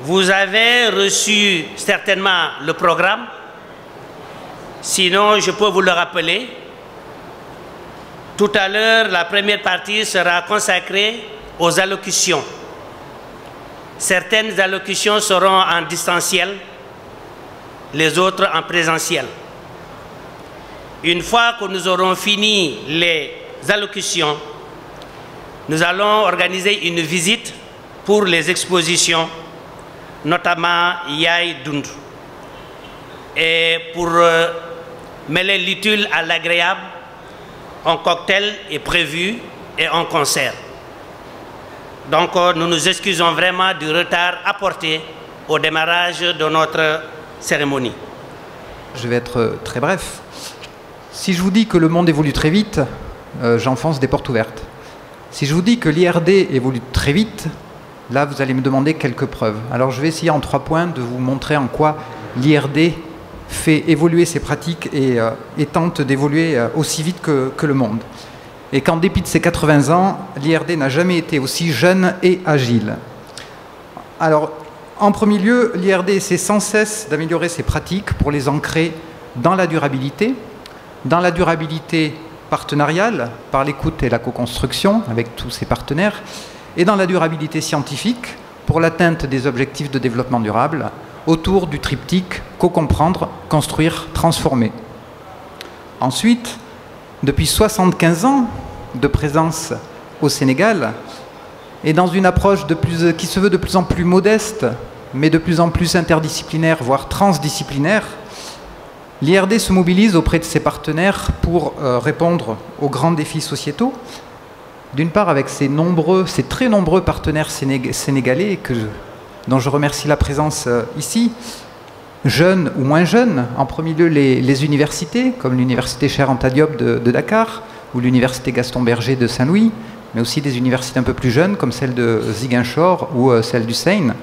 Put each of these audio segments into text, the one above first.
Vous avez reçu certainement le programme, sinon je peux vous le rappeler. Tout à l'heure, la première partie sera consacrée aux allocutions. Certaines allocutions seront en distanciel, les autres en présentiel. Une fois que nous aurons fini les allocutions, nous allons organiser une visite pour les expositions, notamment Yaay Dund. Et pour mêler l'utile à l'agréable, un cocktail est prévu et un concert. Donc nous nous excusons vraiment du retard apporté au démarrage de notre cérémonie. Je vais être très bref. Si je vous dis que le monde évolue très vite, j'enfonce des portes ouvertes. Si je vous dis que l'IRD évolue très vite, là, vous allez me demander quelques preuves. Alors, je vais essayer en 3 points de vous montrer en quoi l'IRD fait évoluer ses pratiques et tente d'évoluer aussi vite que le monde. Et qu'en dépit de ses 80 ans, l'IRD n'a jamais été aussi jeune et agile. Alors, en premier lieu, l'IRD essaie sans cesse d'améliorer ses pratiques pour les ancrer dans la durabilité partenariale, par l'écoute et la co-construction avec tous ses partenaires, et dans la durabilité scientifique pour l'atteinte des objectifs de développement durable autour du triptyque co-comprendre, construire, transformer. Ensuite, depuis 75 ans de présence au Sénégal et dans une approche qui se veut de plus en plus modeste mais de plus en plus interdisciplinaire, voire transdisciplinaire, l'IRD se mobilise auprès de ses partenaires pour répondre aux grands défis sociétaux. D'une part, avec ces très nombreux partenaires sénégalais dont je remercie la présence ici, jeunes ou moins jeunes, en premier lieu les universités, comme l'université Cheikh Anta Diop de Dakar ou l'université Gaston Berger de Saint-Louis, mais aussi des universités un peu plus jeunes comme celle de Ziguinchor ou celle du Seine,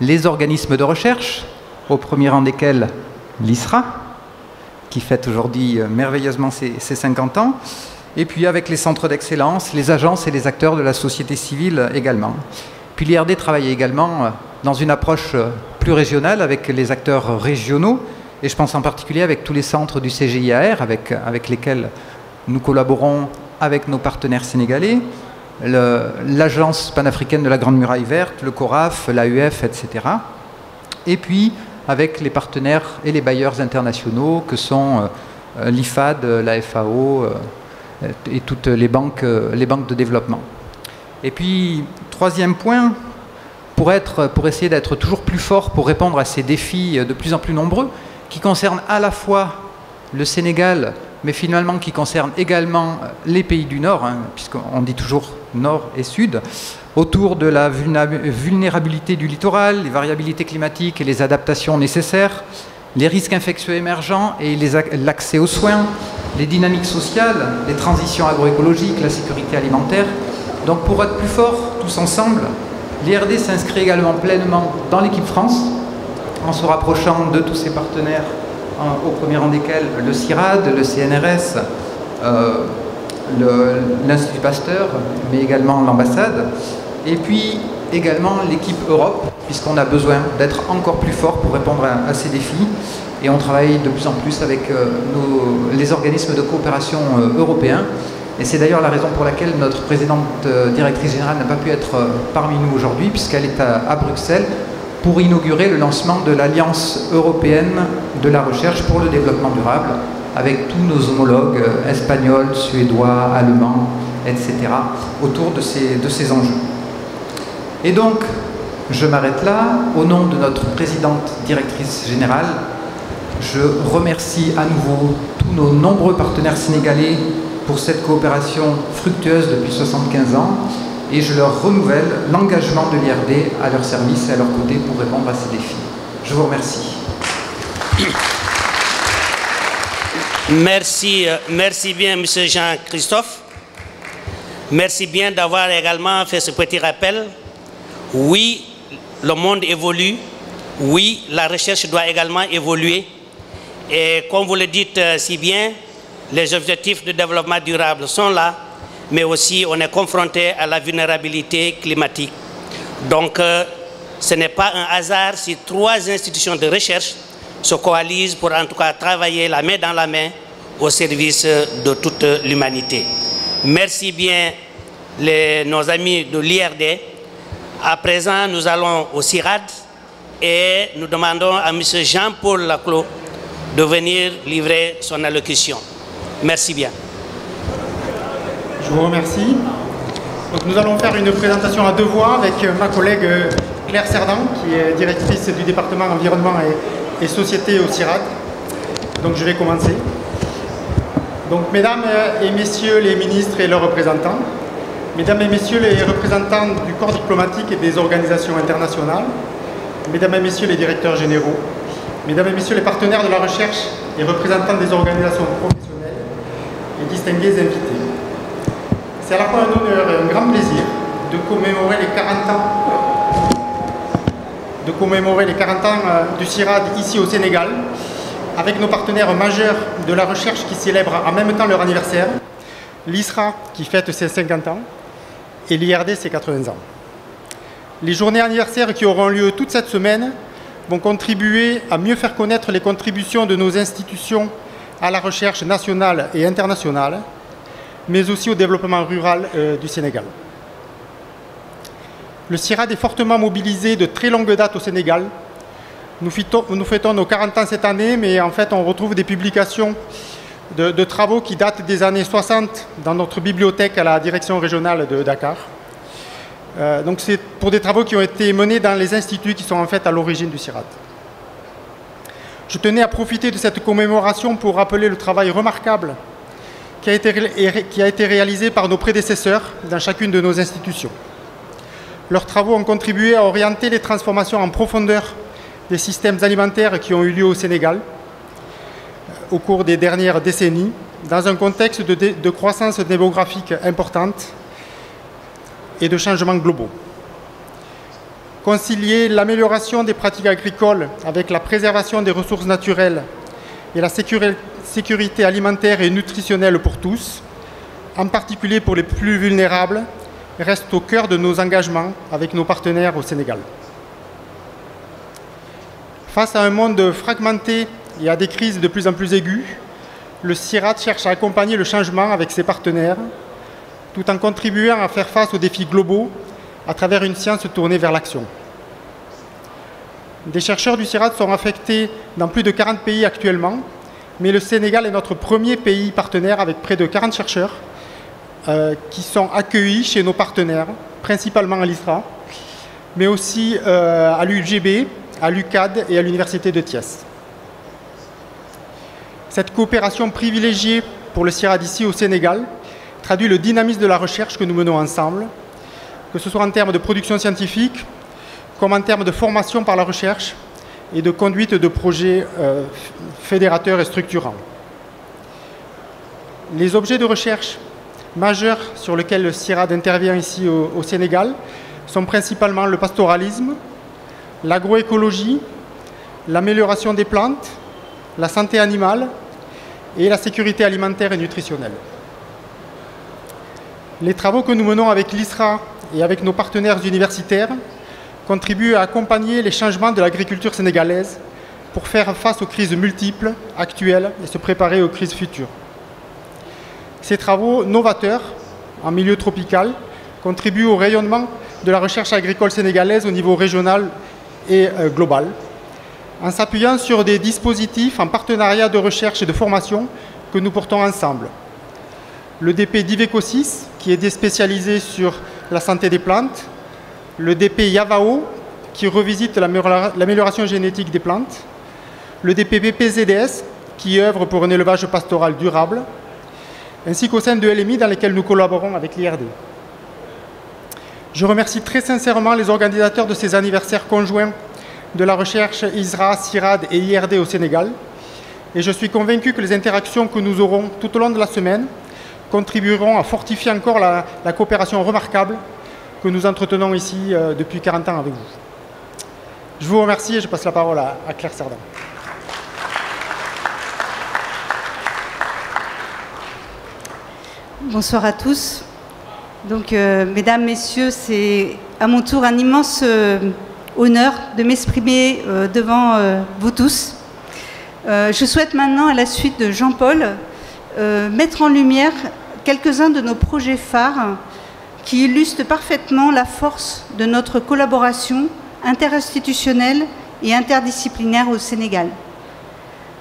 les organismes de recherche, au premier rang desquels l'ISRA, qui fête aujourd'hui merveilleusement ses 50 ans, et puis avec les centres d'excellence, les agences et les acteurs de la société civile également. Puis l'IRD travaille également dans une approche plus régionale avec les acteurs régionaux, et je pense en particulier avec tous les centres du CGIAR avec lesquels nous collaborons avec nos partenaires sénégalais, l'Agence panafricaine de la Grande Muraille Verte, le CORAF, l'AUF, etc. Et puis avec les partenaires et les bailleurs internationaux que sont l'IFAD, la FAO et toutes les banques de développement. Et puis, troisième point, pour essayer d'être toujours plus fort pour répondre à ces défis de plus en plus nombreux, qui concernent à la fois le Sénégal, mais finalement qui concernent également les pays du Nord, hein, puisqu'on dit toujours Nord et Sud, autour de la vulnérabilité du littoral, les variabilités climatiques et les adaptations nécessaires, les risques infectieux émergents et l'accès aux soins, les dynamiques sociales, les transitions agroécologiques, la sécurité alimentaire. Donc pour être plus forts, tous ensemble, l'IRD s'inscrit également pleinement dans l'équipe France, en se rapprochant de tous ses partenaires, au premier rang desquels le CIRAD, le CNRS, l'Institut Pasteur, mais également l'ambassade, et puis également l'équipe Europe, puisqu'on a besoin d'être encore plus fort pour répondre à ces défis. Et on travaille de plus en plus avec les organismes de coopération européens. Et c'est d'ailleurs la raison pour laquelle notre présidente directrice générale n'a pas pu être parmi nous aujourd'hui, puisqu'elle est à Bruxelles pour inaugurer le lancement de l'Alliance européenne de la recherche pour le développement durable, avec tous nos homologues espagnols, suédois, allemands, etc., autour de ces enjeux. Et donc, je m'arrête là. Au nom de notre présidente directrice générale, je remercie à nouveau tous nos nombreux partenaires sénégalais pour cette coopération fructueuse depuis 75 ans et je leur renouvelle l'engagement de l'IRD à leur service et à leur côté pour répondre à ces défis. Je vous remercie. Merci bien, M. Jean-Christophe. Merci bien d'avoir également fait ce petit rappel. Oui, le monde évolue, Oui, la recherche doit également évoluer. Et comme vous le dites si bien, les objectifs de développement durable sont là, mais aussi on est confronté à la vulnérabilité climatique. Donc, ce n'est pas un hasard si 3 institutions de recherche se coalisent pour en tout cas travailler la main dans la main au service de toute l'humanité. Merci bien nos amis de l'IRD. À présent, nous allons au CIRAD et nous demandons à M. Jean-Paul Laclos de venir livrer son allocution. Merci bien. Je vous remercie. Donc, nous allons faire une présentation à 2 voix avec ma collègue Claire Cerdan, qui est directrice du département environnement et société au CIRAD. Donc je vais commencer. Donc, mesdames et messieurs les ministres et leurs représentants, mesdames et messieurs les représentants du corps diplomatique et des organisations internationales, mesdames et messieurs les directeurs généraux, mesdames et messieurs les partenaires de la recherche et représentants des organisations professionnelles et distingués invités. C'est à la fois un honneur et un grand plaisir de commémorer les 40 ans du CIRAD ici au Sénégal, avec nos partenaires majeurs de la recherche qui célèbrent en même temps leur anniversaire, l'ISRA qui fête ses 50 ans et l'IRD ses 80 ans. Les journées anniversaires qui auront lieu toute cette semaine vont contribuer à mieux faire connaître les contributions de nos institutions à la recherche nationale et internationale, mais aussi au développement rural du Sénégal. Le CIRAD est fortement mobilisé de très longue date au Sénégal. Nous fêtons nos 40 ans cette année, mais en fait on retrouve des publications de travaux qui datent des années 60 dans notre bibliothèque à la direction régionale de Dakar. Donc c'est pour des travaux qui ont été menés dans les instituts qui sont en fait à l'origine du CIRAD. Je tenais à profiter de cette commémoration pour rappeler le travail remarquable qui a été réalisé par nos prédécesseurs dans chacune de nos institutions. Leurs travaux ont contribué à orienter les transformations en profondeur des systèmes alimentaires qui ont eu lieu au Sénégal au cours des dernières décennies, dans un contexte de croissance démographique importante et de changements globaux. Concilier l'amélioration des pratiques agricoles avec la préservation des ressources naturelles et la sécurité alimentaire et nutritionnelle pour tous, en particulier pour les plus vulnérables, reste au cœur de nos engagements avec nos partenaires au Sénégal. Face à un monde fragmenté et à des crises de plus en plus aiguës, le CIRAD cherche à accompagner le changement avec ses partenaires, tout en contribuant à faire face aux défis globaux à travers une science tournée vers l'action. Des chercheurs du CIRAD sont affectés dans plus de 40 pays actuellement, mais le Sénégal est notre premier pays partenaire avec près de 40 chercheurs qui sont accueillis chez nos partenaires, principalement à l'ISRA, mais aussi à l'UGB, à l'UCAD et à l'Université de Thiès. Cette coopération privilégiée pour le CIRAD ici au Sénégal traduit le dynamisme de la recherche que nous menons ensemble, que ce soit en termes de production scientifique, comme en termes de formation par la recherche et de conduite de projets fédérateurs et structurants. Les objets de recherche majeurs sur lesquels le CIRAD intervient ici au Sénégal sont principalement le pastoralisme, l'agroécologie, l'amélioration des plantes, la santé animale et la sécurité alimentaire et nutritionnelle. Les travaux que nous menons avec l'ISRA et avec nos partenaires universitaires contribuent à accompagner les changements de l'agriculture sénégalaise pour faire face aux crises multiples actuelles et se préparer aux crises futures. Ces travaux novateurs en milieu tropical contribuent au rayonnement de la recherche agricole sénégalaise au niveau régional et global, en s'appuyant sur des dispositifs en partenariat de recherche et de formation que nous portons ensemble. Le DP d'Iveco 6, qui est déspécialisé sur la santé des plantes, le DP Yavao, qui revisite l'amélioration génétique des plantes, le DP PPZDS, qui œuvre pour un élevage pastoral durable, ainsi qu'au sein de LMI, dans lesquels nous collaborons avec l'IRD. Je remercie très sincèrement les organisateurs de ces anniversaires conjoints de la recherche ISRA, CIRAD et IRD au Sénégal, et je suis convaincu que les interactions que nous aurons tout au long de la semaine contribueront à fortifier encore la coopération remarquable que nous entretenons ici depuis 40 ans avec vous. Je vous remercie et je passe la parole à Claire Cerdan. Bonsoir à tous. Donc, mesdames, messieurs, c'est à mon tour un immense honneur de m'exprimer devant vous tous. Je souhaite maintenant, à la suite de Jean-Paul, mettre en lumière quelques-uns de nos projets phares qui illustrent parfaitement la force de notre collaboration interinstitutionnelle et interdisciplinaire au Sénégal.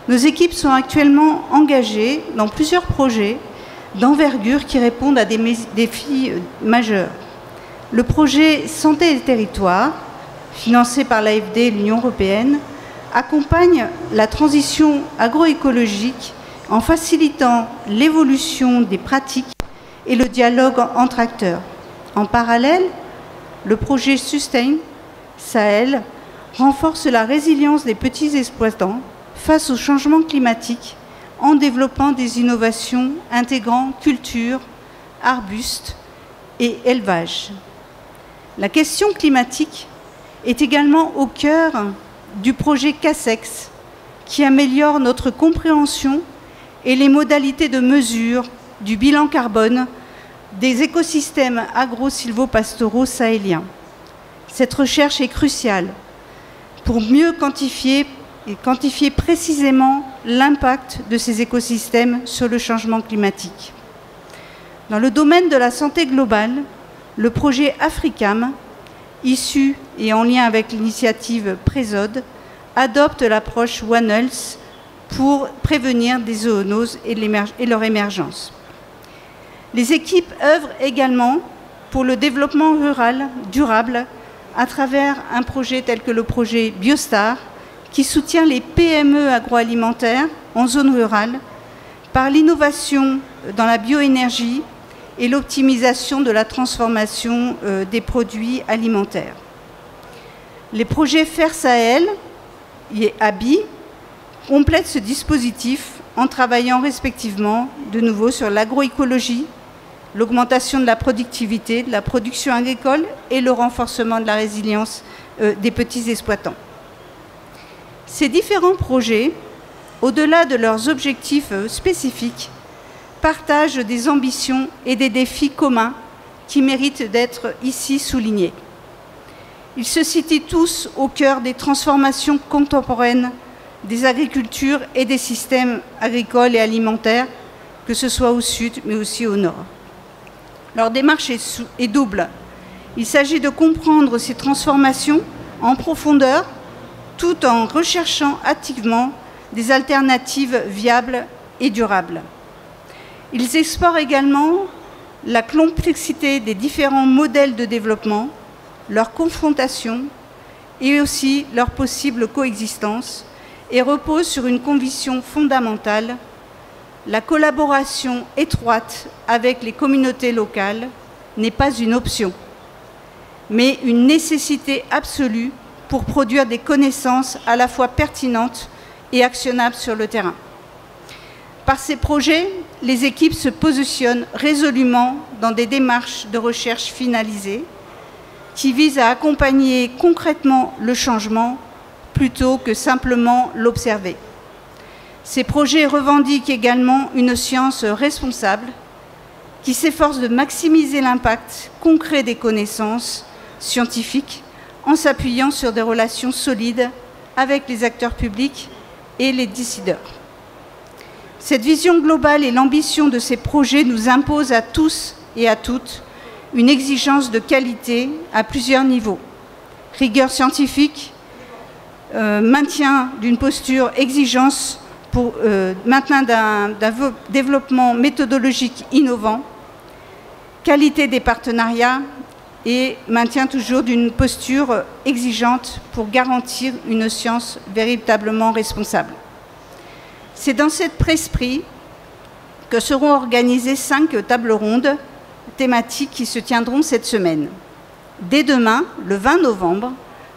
Nos équipes sont actuellement engagées dans plusieurs projets d'envergure qui répondent à des défis majeurs. Le projet Santé et Territoire, financé par l'AFD et l'Union européenne, accompagne la transition agroécologique en facilitant l'évolution des pratiques et le dialogue entre acteurs. En parallèle, le projet Sustain Sahel renforce la résilience des petits exploitants face au changement climatique en développant des innovations intégrant culture, arbustes et élevage. La question climatique est également au cœur du projet CASEX, qui améliore notre compréhension et les modalités de mesure du bilan carbone des écosystèmes agro-sylvopastoraux sahéliens. Cette recherche est cruciale pour mieux quantifier précisément l'impact de ces écosystèmes sur le changement climatique. Dans le domaine de la santé globale, le projet Africam, issu et en lien avec l'initiative Présode, adopte l'approche One Health pour prévenir des zoonoses et leur émergence. Les équipes œuvrent également pour le développement rural durable à travers un projet tel que le projet Biostar, qui soutient les PME agroalimentaires en zone rurale par l'innovation dans la bioénergie et l'optimisation de la transformation des produits alimentaires. Les projets FAIR Sahel et ABI complètent ce dispositif en travaillant respectivement de nouveau sur l'agroécologie, l'augmentation de la productivité, de la production agricole et le renforcement de la résilience des petits exploitants. Ces différents projets, au-delà de leurs objectifs spécifiques, partagent des ambitions et des défis communs qui méritent d'être ici soulignés. Ils se situent tous au cœur des transformations contemporaines des agricultures et des systèmes agricoles et alimentaires, que ce soit au sud mais aussi au nord. Leur démarche est double. Il s'agit de comprendre ces transformations en profondeur, tout en recherchant activement des alternatives viables et durables. Ils explorent également la complexité des différents modèles de développement, leur confrontation et aussi leur possible coexistence, et reposent sur une conviction fondamentale: la collaboration étroite avec les communautés locales n'est pas une option, mais une nécessité absolue pour produire des connaissances à la fois pertinentes et actionnables sur le terrain. Par ces projets, les équipes se positionnent résolument dans des démarches de recherche finalisées qui visent à accompagner concrètement le changement plutôt que simplement l'observer. Ces projets revendiquent également une science responsable qui s'efforce de maximiser l'impact concret des connaissances scientifiques en s'appuyant sur des relations solides avec les acteurs publics et les décideurs. Cette vision globale et l'ambition de ces projets nous imposent à tous et à toutes une exigence de qualité à plusieurs niveaux. Rigueur scientifique, maintien d'une posture exigence pour maintien d'un développement méthodologique innovant, qualité des partenariats et maintien toujours d'une posture exigeante pour garantir une science véritablement responsable. C'est dans cet esprit que seront organisées 5 tables rondes thématiques qui se tiendront cette semaine. Dès demain, le 20 novembre,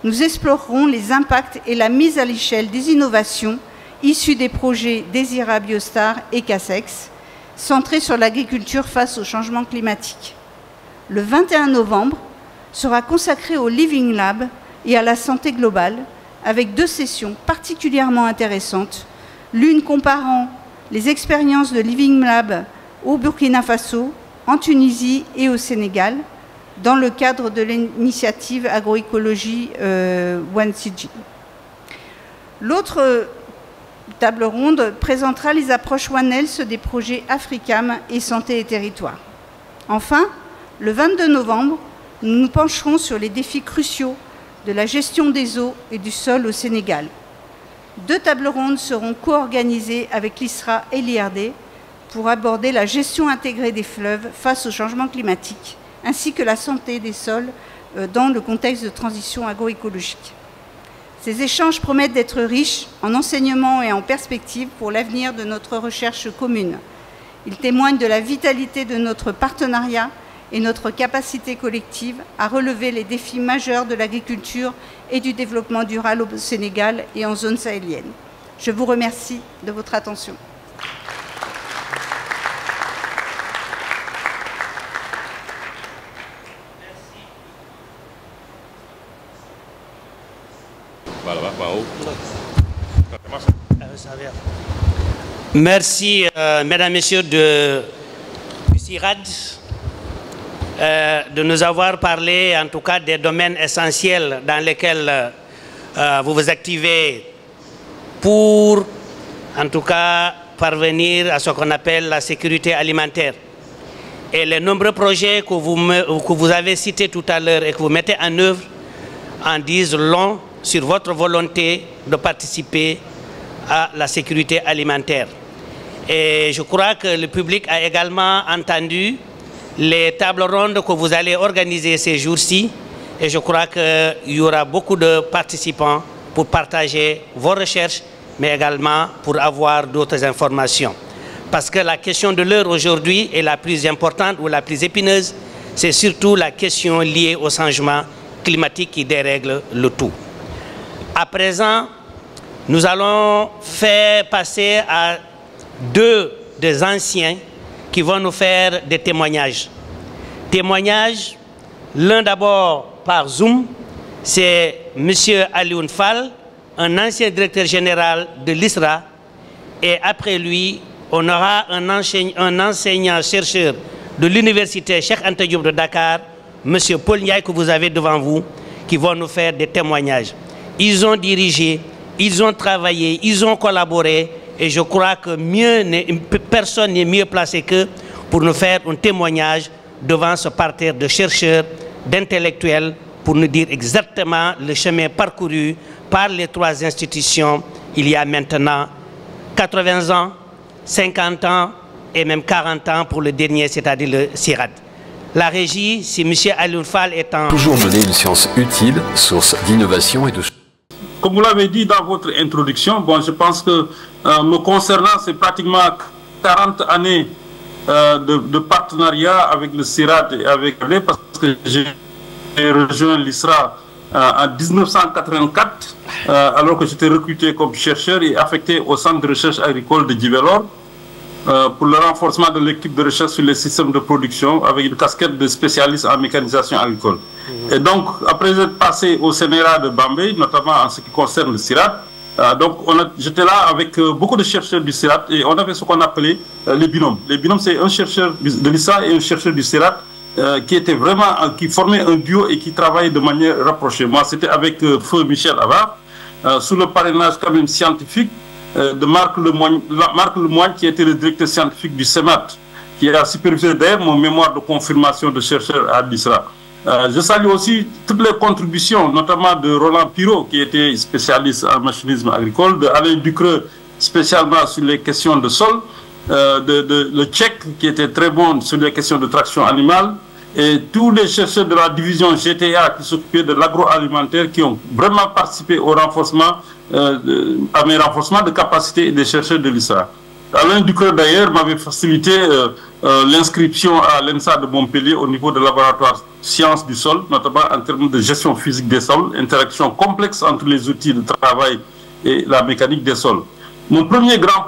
nous explorerons les impacts et la mise à l'échelle des innovations issues des projets Désira Biostar et CASEX, centrés sur l'agriculture face au changement climatique. Le 21 novembre sera consacré au Living Lab et à la santé globale, avec 2 sessions particulièrement intéressantes, l'une comparant les expériences de Living Lab au Burkina Faso, en Tunisie et au Sénégal, dans le cadre de l'initiative agroécologie OneCG. L'autre table ronde présentera les approches One Health des projets Africam et Santé et Territoire. Enfin, le 22 novembre, nous nous pencherons sur les défis cruciaux de la gestion des eaux et du sol au Sénégal. 2 tables rondes seront co-organisées avec l'ISRA et l'IRD pour aborder la gestion intégrée des fleuves face au changement climatique, ainsi que la santé des sols dans le contexte de transition agroécologique. Ces échanges promettent d'être riches en enseignements et en perspectives pour l'avenir de notre recherche commune. Ils témoignent de la vitalité de notre partenariat et notre capacité collective à relever les défis majeurs de l'agriculture et du développement durable au Sénégal et en zone sahélienne. Je vous remercie de votre attention. Merci, mesdames, messieurs du CIRAD, de nous avoir parlé, en tout cas, des domaines essentiels dans lesquels vous vous activez pour, en tout cas, parvenir à ce qu'on appelle la sécurité alimentaire. Et les nombreux projets que vous avez cités tout à l'heure et que vous mettez en œuvre en disent long sur votre volonté de participer à la sécurité alimentaire. Et je crois que le public a également entendu les tables rondes que vous allez organiser ces jours-ci. Et je crois qu'il y aura beaucoup de participants pour partager vos recherches, mais également pour avoir d'autres informations. Parce que la question de l'heure aujourd'hui est la plus importante ou la plus épineuse, c'est surtout la question liée au changement climatique qui dérègle le tout. À présent, nous allons faire passer à 2 des anciens qui vont nous faire des témoignages. Témoignages, l'un d'abord par Zoom, c'est M. Alioune Fall, un ancien directeur général de l'ISRA, et après lui, on aura un enseignant-chercheur de l'université Cheikh Anta Diop de Dakar, M. Paul Ndiaye, que vous avez devant vous, qui vont nous faire des témoignages. Ils ont dirigé, ils ont travaillé, ils ont collaboré, et je crois que personne n'est mieux placé qu'eux pour nous faire un témoignage devant ce parterre de chercheurs, d'intellectuels, pour nous dire exactement le chemin parcouru par les 3 institutions il y a maintenant 80 ans, 50 ans et même 40 ans pour le dernier, c'est-à-dire le CIRAD. La régie, si M. Alioune Fall est en... Toujours mener une science utile, source d'innovation et de... Comme vous l'avez dit dans votre introduction, bon, je pense que me concernant, c'est pratiquement 40 années de partenariat avec le CIRAD et avec l'EE, parce que j'ai rejoint l'ISRA en 1984, alors que j'étais recruté comme chercheur et affecté au centre de recherche agricole de Djibélor pour le renforcement de l'équipe de recherche sur les systèmes de production avec une casquette de spécialiste en mécanisation agricole. Et donc, après être passé au CNRA de Bambey, notamment en ce qui concerne le CIRAD, j'étais là avec beaucoup de chercheurs du CIRAD et on avait ce qu'on appelait les binômes. Les binômes, c'est un chercheur de l'ISRA et un chercheur du CIRAD qui formaient un duo et qui travaillaient de manière rapprochée. Moi, c'était avec feu Michel Havard, sous le parrainage quand même scientifique de Marc Lemoigne, qui était le directeur scientifique du CEMAT, qui a supervisé d'ailleurs mon mémoire de confirmation de chercheur à l'ISRA. Je salue aussi toutes les contributions, notamment de Roland Pirot, qui était spécialiste en machinisme agricole, de Alain Ducreux, spécialement sur les questions de sol, le Tchèque, qui était très bon sur les questions de traction animale, et tous les chercheurs de la division GTA qui s'occupaient de l'agroalimentaire, qui ont vraiment participé au renforcement, à mes renforcements de capacité des chercheurs de l'ISRA. Alain Ducreux, d'ailleurs, m'avait facilité l'inscription à l'ENSA de Montpellier au niveau de laboratoire sciences du sol, notamment en termes de gestion physique des sols, interaction complexe entre les outils de travail et la mécanique des sols. Mon premier grand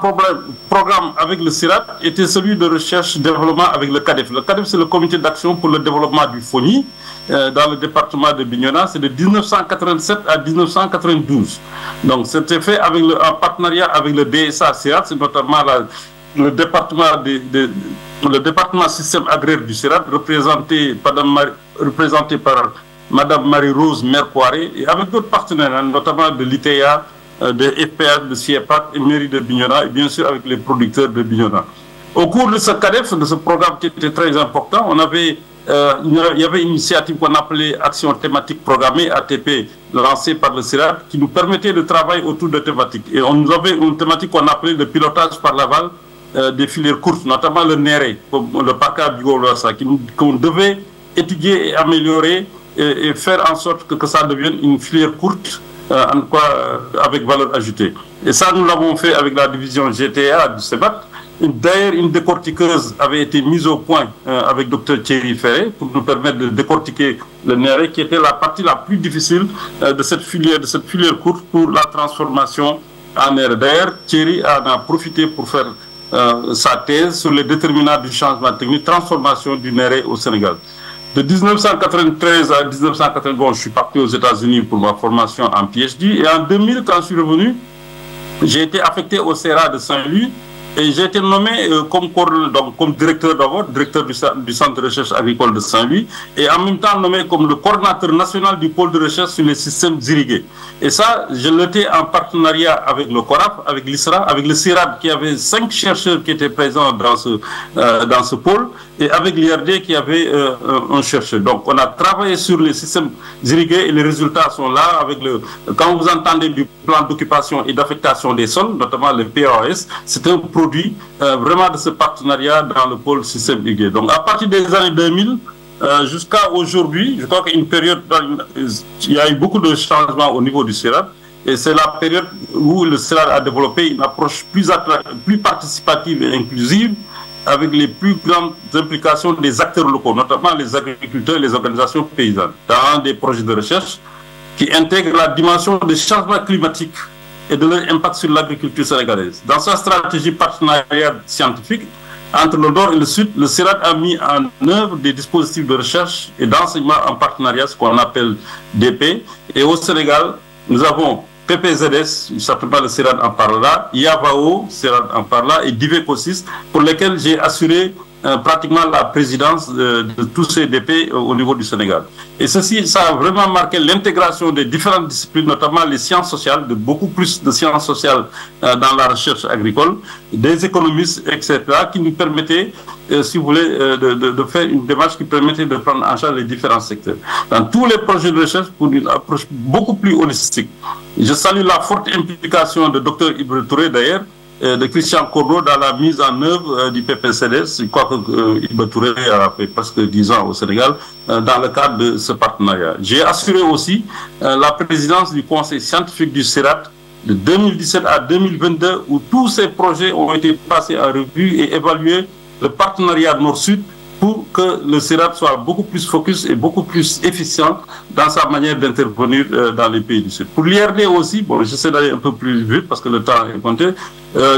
programme avec le CIRAD était celui de recherche-développement avec le CADEF. Le CADEF, c'est le comité d'action pour le développement du FONI. dans le département de Bignona, c'est de 1987 à 1992. Donc c'était fait avec en partenariat avec le DSA CIRAD, c'est notamment le département système agraire du CIRAD, représenté par Madame Marie-Rose Mercoiré, et avec d'autres partenaires, notamment de l'ITEA, de FPA, de CIEPAC et mairie de Bignona, et bien sûr avec les producteurs de Bignona. Au cours de ce CADEF, de ce programme qui était très important, il y avait une initiative qu'on appelait Action thématique programmée, ATP, lancée par le CIRAD, qui nous permettait de travailler autour de thématiques. Et on avait une thématique qu'on appelait le pilotage par l'aval des filières courtes, notamment le NERE, le PACA Bigo-Loasa, qu'on devait étudier et améliorer et faire en sorte que ça devienne une filière courte, avec valeur ajoutée. Et ça, nous l'avons fait avec la division GTA du CEBAT. D'ailleurs, une décortiqueuse avait été mise au point avec Dr Thierry Ferré pour nous permettre de décortiquer le NERE, qui était la partie la plus difficile de cette filière courte pour la transformation en NERE. D'ailleurs, Thierry en a profité pour faire sa thèse sur les déterminants du changement technique, transformation du NERE au Sénégal. De 1993 à 1991, je suis parti aux États-Unis pour ma formation en PhD. Et en 2000, quand je suis revenu, j'ai été affecté au CERA de Saint-Louis. Et j'ai été nommé comme directeur d'abord, directeur du Centre de recherche agricole de Saint-Louis, et en même temps nommé comme le coordinateur national du pôle de recherche sur les systèmes irrigués. Et ça, je l'étais en partenariat avec le CORAP, avec l'ISRA, avec le CIRAD, qui avait 5 chercheurs qui étaient présents dans ce pôle, et avec l'IRD qui avait un chercheur. Donc on a travaillé sur les systèmes irrigués et les résultats sont là. Quand vous entendez du plan d'occupation et d'affectation des sols, notamment le PAOS, c'est un produit vraiment de ce partenariat dans le pôle système irrigué. Donc à partir des années 2000 jusqu'à aujourd'hui, je crois qu'une période, il y a eu beaucoup de changements au niveau du CIRAD, et c'est la période où le CIRAD a développé une approche plus participative et inclusive, avec les plus grandes implications des acteurs locaux, notamment les agriculteurs et les organisations paysannes, dans des projets de recherche qui intègrent la dimension des changements climatiques et de leur impact sur l'agriculture sénégalaise. Dans sa stratégie partenariat scientifique, entre le Nord et le Sud, le CIRAD a mis en œuvre des dispositifs de recherche et d'enseignement en partenariat, ce qu'on appelle DP. Et au Sénégal, nous avons PPZS, certainement le CIRAD en parlera, Yavao, CIRAD en parlera, et Divecosis, pour lesquels j'ai assuré pratiquement la présidence de tous ces DP au niveau du Sénégal. Et ceci, ça a vraiment marqué l'intégration des différentes disciplines, notamment les sciences sociales, de beaucoup plus de sciences sociales dans la recherche agricole, des économistes, etc., qui nous permettaient, si vous voulez, de faire une démarche qui permettait de prendre en charge les différents secteurs. Dans tous les projets de recherche, pour une approche beaucoup plus holistique. Je salue la forte implication de Dr Ibra Touré, d'ailleurs, de Christian Corneau dans la mise en œuvre du PPCDS. Je crois que Ibra Touré a fait presque 10 ans au Sénégal dans le cadre de ce partenariat. J'ai assuré aussi la présidence du conseil scientifique du CIRAD de 2017 à 2022, où tous ces projets ont été passés en revue et évalués, le partenariat Nord-Sud, pour que le CIRAD soit beaucoup plus focus et beaucoup plus efficient dans sa manière d'intervenir dans les pays du Sud. Pour l'IRD aussi, bon, j'essaie d'aller un peu plus vite parce que le temps est compté,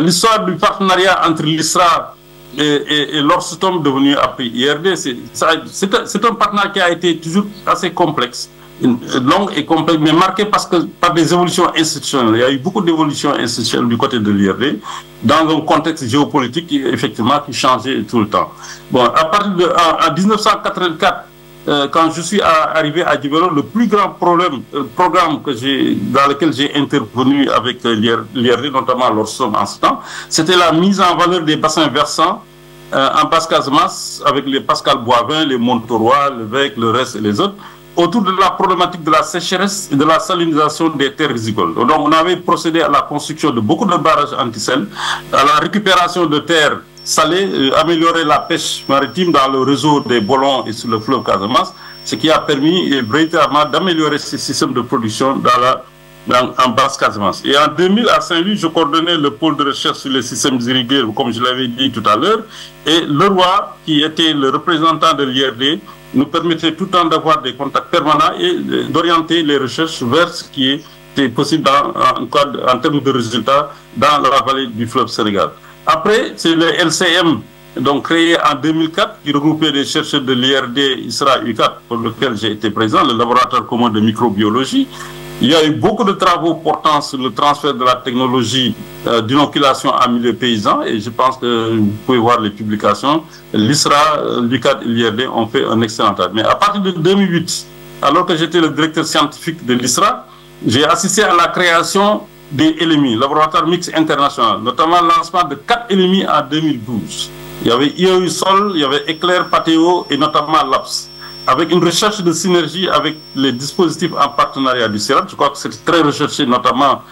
l'histoire du partenariat entre l'ISRA et l'Orstom devenu après IRD, c'est un partenariat qui a été toujours assez complexe, longue et complexe, mais marqué par des évolutions institutionnelles. Il y a eu beaucoup d'évolutions institutionnelles du côté de l'IRD, dans un contexte géopolitique qui, effectivement, qui changeait tout le temps. Bon, à partir de en 1984, quand je suis arrivé à Djibouti, le plus grand programme dans lequel j'ai intervenu avec l'IRD, notamment l'Orstom en ce temps, c'était la mise en valeur des bassins versants en Basse-Casamance, avec les Pascal Boivin, les Montaurois, le Vec, le reste et les autres, autour de la problématique de la sécheresse et de la salinisation des terres rizicoles. Donc on avait procédé à la construction de beaucoup de barrages anti-sel, à la récupération de terres salées, améliorer la pêche maritime dans le réseau des Bolons et sur le fleuve Casamance, ce qui a permis véritablement d'améliorer ces systèmes de production en Basse-Casamance. Et en 2000, à Saint-Louis, je coordonnais le pôle de recherche sur les systèmes irrigués, comme je l'avais dit tout à l'heure, et Leroy, qui était le représentant de l'IRD, nous permettait tout le temps d'avoir des contacts permanents et d'orienter les recherches vers ce qui était possible en termes de résultats dans la vallée du fleuve Sénégal. Après, c'est le LCM donc créé en 2004, qui regroupait des chercheurs de l'IRD, ISRA, UCAD, pour lequel j'ai été présent, le laboratoire commun de microbiologie. Il y a eu beaucoup de travaux portant sur le transfert de la technologie d'inoculation en milieu paysan, et je pense que vous pouvez voir les publications. L'ISRA, l'UCAD et l'IRD ont fait un excellent travail. Mais à partir de 2008, alors que j'étais le directeur scientifique de l'ISRA, j'ai assisté à la création des LMI, Laboratoire Mixte International, notamment le lancement de 4 LMI en 2012. Il y avait IEU Sol, il y avait Éclair, Patéo et notamment LAPS, avec une recherche de synergie avec les dispositifs en partenariat du CERAT. Je crois que c'est très recherché, notamment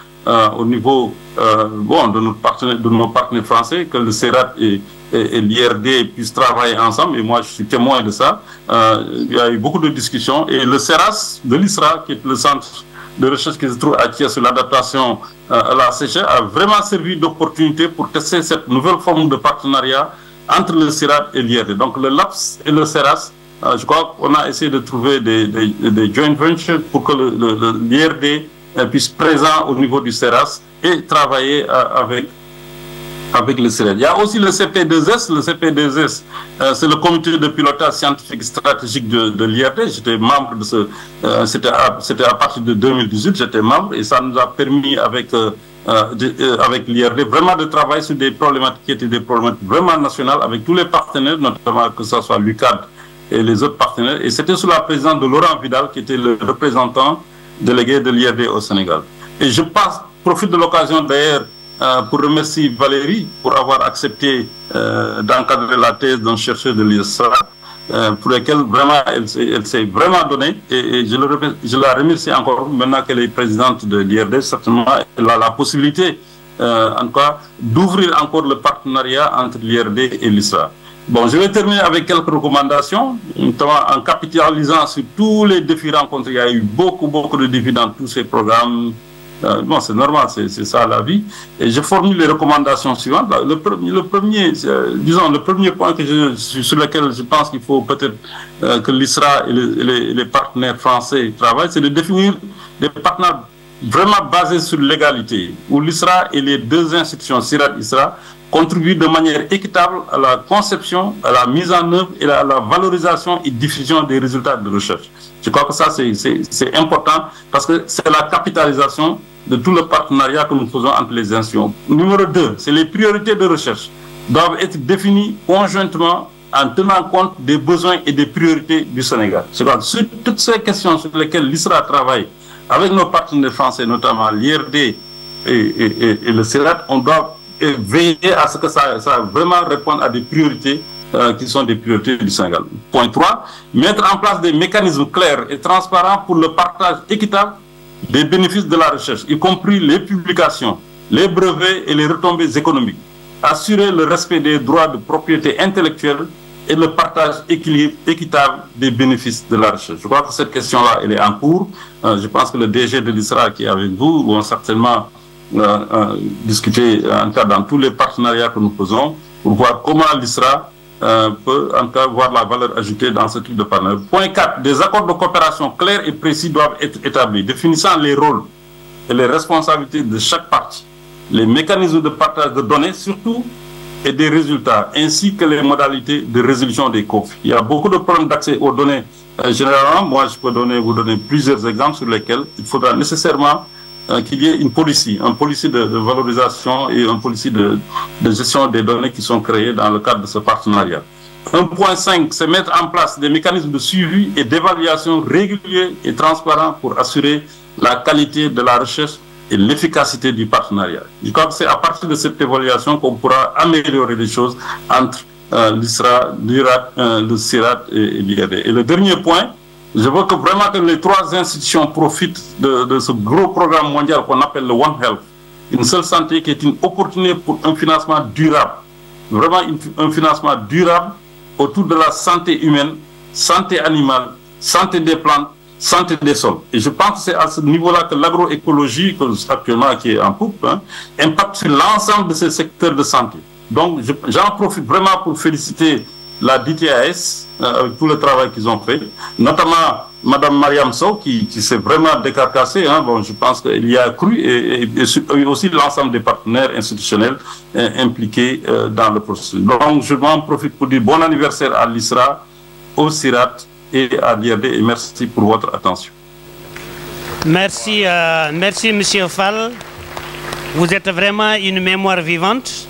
au niveau de nos partenaires français, que le CERAT et l'IRD puissent travailler ensemble, et moi je suis témoin de ça. Il y a eu beaucoup de discussions, et le CERAS de l'ISRA, qui est le centre de recherche qui se trouve à Thiès sur l'adaptation à la sécheresse, a vraiment servi d'opportunité pour tester cette nouvelle forme de partenariat entre le CERAT et l'IRD. Donc le LAPS et le CERAS, je crois qu'on a essayé de trouver des joint ventures pour que l'IRD puisse présent au niveau du CERAS et travailler avec le CERAS. Il y a aussi le CP2S. Le CP2S, c'est le comité de pilotage scientifique stratégique de l'IRD. J'étais membre de ce... c'était à partir de 2018, j'étais membre, et ça nous a permis avec l'IRD vraiment de travailler sur des problématiques qui étaient des problématiques vraiment nationales avec tous les partenaires, notamment que ce soit l'UCAD et les autres partenaires. Et c'était sous la présidence de Laurent Vidal, qui était le représentant délégué de l'IRD au Sénégal. Et je profite de l'occasion d'ailleurs pour remercier Valérie pour avoir accepté d'encadrer la thèse d'un chercheur de l'ISRA, pour laquelle vraiment elle s'est vraiment donnée, et je la remercie encore. Maintenant qu'elle est présidente de l'IRD, certainement elle a la possibilité en tout cas d'ouvrir encore le partenariat entre l'IRD et l'ISRA. Bon, je vais terminer avec quelques recommandations, notamment en capitalisant sur tous les défis rencontrés. Il y a eu beaucoup de défis dans tous ces programmes. Bon, c'est normal, c'est ça la vie. Et je formule les recommandations suivantes. Le premier point sur lequel je pense qu'il faut peut-être que l'ISRA et les partenaires français travaillent, c'est de définir des partenaires vraiment basés sur l'égalité, où l'ISRA et les deux institutions, CIRAD et ISRA, contribuent de manière équitable à la conception, à la mise en œuvre et à la valorisation et diffusion des résultats de recherche. Je crois que ça, c'est important, parce que c'est la capitalisation de tout le partenariat que nous faisons entre les institutions. Numéro 2, c'est les priorités de recherche doivent être définies conjointement en tenant compte des besoins et des priorités du Sénégal. Je crois que sur toutes ces questions sur lesquelles l'ISRA travaille avec nos partenaires français, notamment l'IRD et le CERAT, on doit veiller à ce que ça vraiment réponde à des priorités qui sont des priorités du Sénégal. Point 3, mettre en place des mécanismes clairs et transparents pour le partage équitable des bénéfices de la recherche, y compris les publications, les brevets et les retombées économiques. Assurer le respect des droits de propriété intellectuelle et le partage équitable des bénéfices de la recherche. Je crois que cette question-là, elle est en cours. Je pense que le DG de l'ISRA qui est avec vous vont certainement discuter en cas dans tous les partenariats que nous faisons pour voir comment l'ISRA peut en cas voir la valeur ajoutée dans ce type de partenariat. Point 4, des accords de coopération clairs et précis doivent être établis, définissant les rôles et les responsabilités de chaque partie, les mécanismes de partage de données surtout et des résultats, ainsi que les modalités de résolution des conflits. Il y a beaucoup de problèmes d'accès aux données. Généralement, moi je peux vous donner plusieurs exemples sur lesquels il faudra nécessairement qu'il y ait une policy de valorisation et une policy de gestion des données qui sont créées dans le cadre de ce partenariat. 1.5, c'est mettre en place des mécanismes de suivi et d'évaluation réguliers et transparents pour assurer la qualité de la recherche et l'efficacité du partenariat. Je crois que c'est à partir de cette évaluation qu'on pourra améliorer les choses entre l'ISRA, le CIRAD et l'IRD. Et le dernier point, je veux que vraiment que les trois institutions profitent de ce gros programme mondial qu'on appelle le One Health, une seule santé qui est une opportunité pour un financement durable, vraiment un financement durable autour de la santé humaine, santé animale, santé des plantes, santé des sols. Et je pense que c'est à ce niveau-là que l'agroécologie, actuellement qui est en poupe, impacte sur l'ensemble de ces secteurs de santé. Donc j'en profite vraiment pour féliciter la DTAS avec tout le travail qu'ils ont fait, notamment Mme Mariam Sow qui s'est vraiment décarcassée. Hein. Bon, je pense qu'il y a cru et aussi l'ensemble des partenaires institutionnels impliqués dans le processus. Donc, je m'en profite pour dire bon anniversaire à l'ISRA, au CIRAT et à l'IRD et merci pour votre attention. Merci, merci M. Fall. Vous êtes vraiment une mémoire vivante.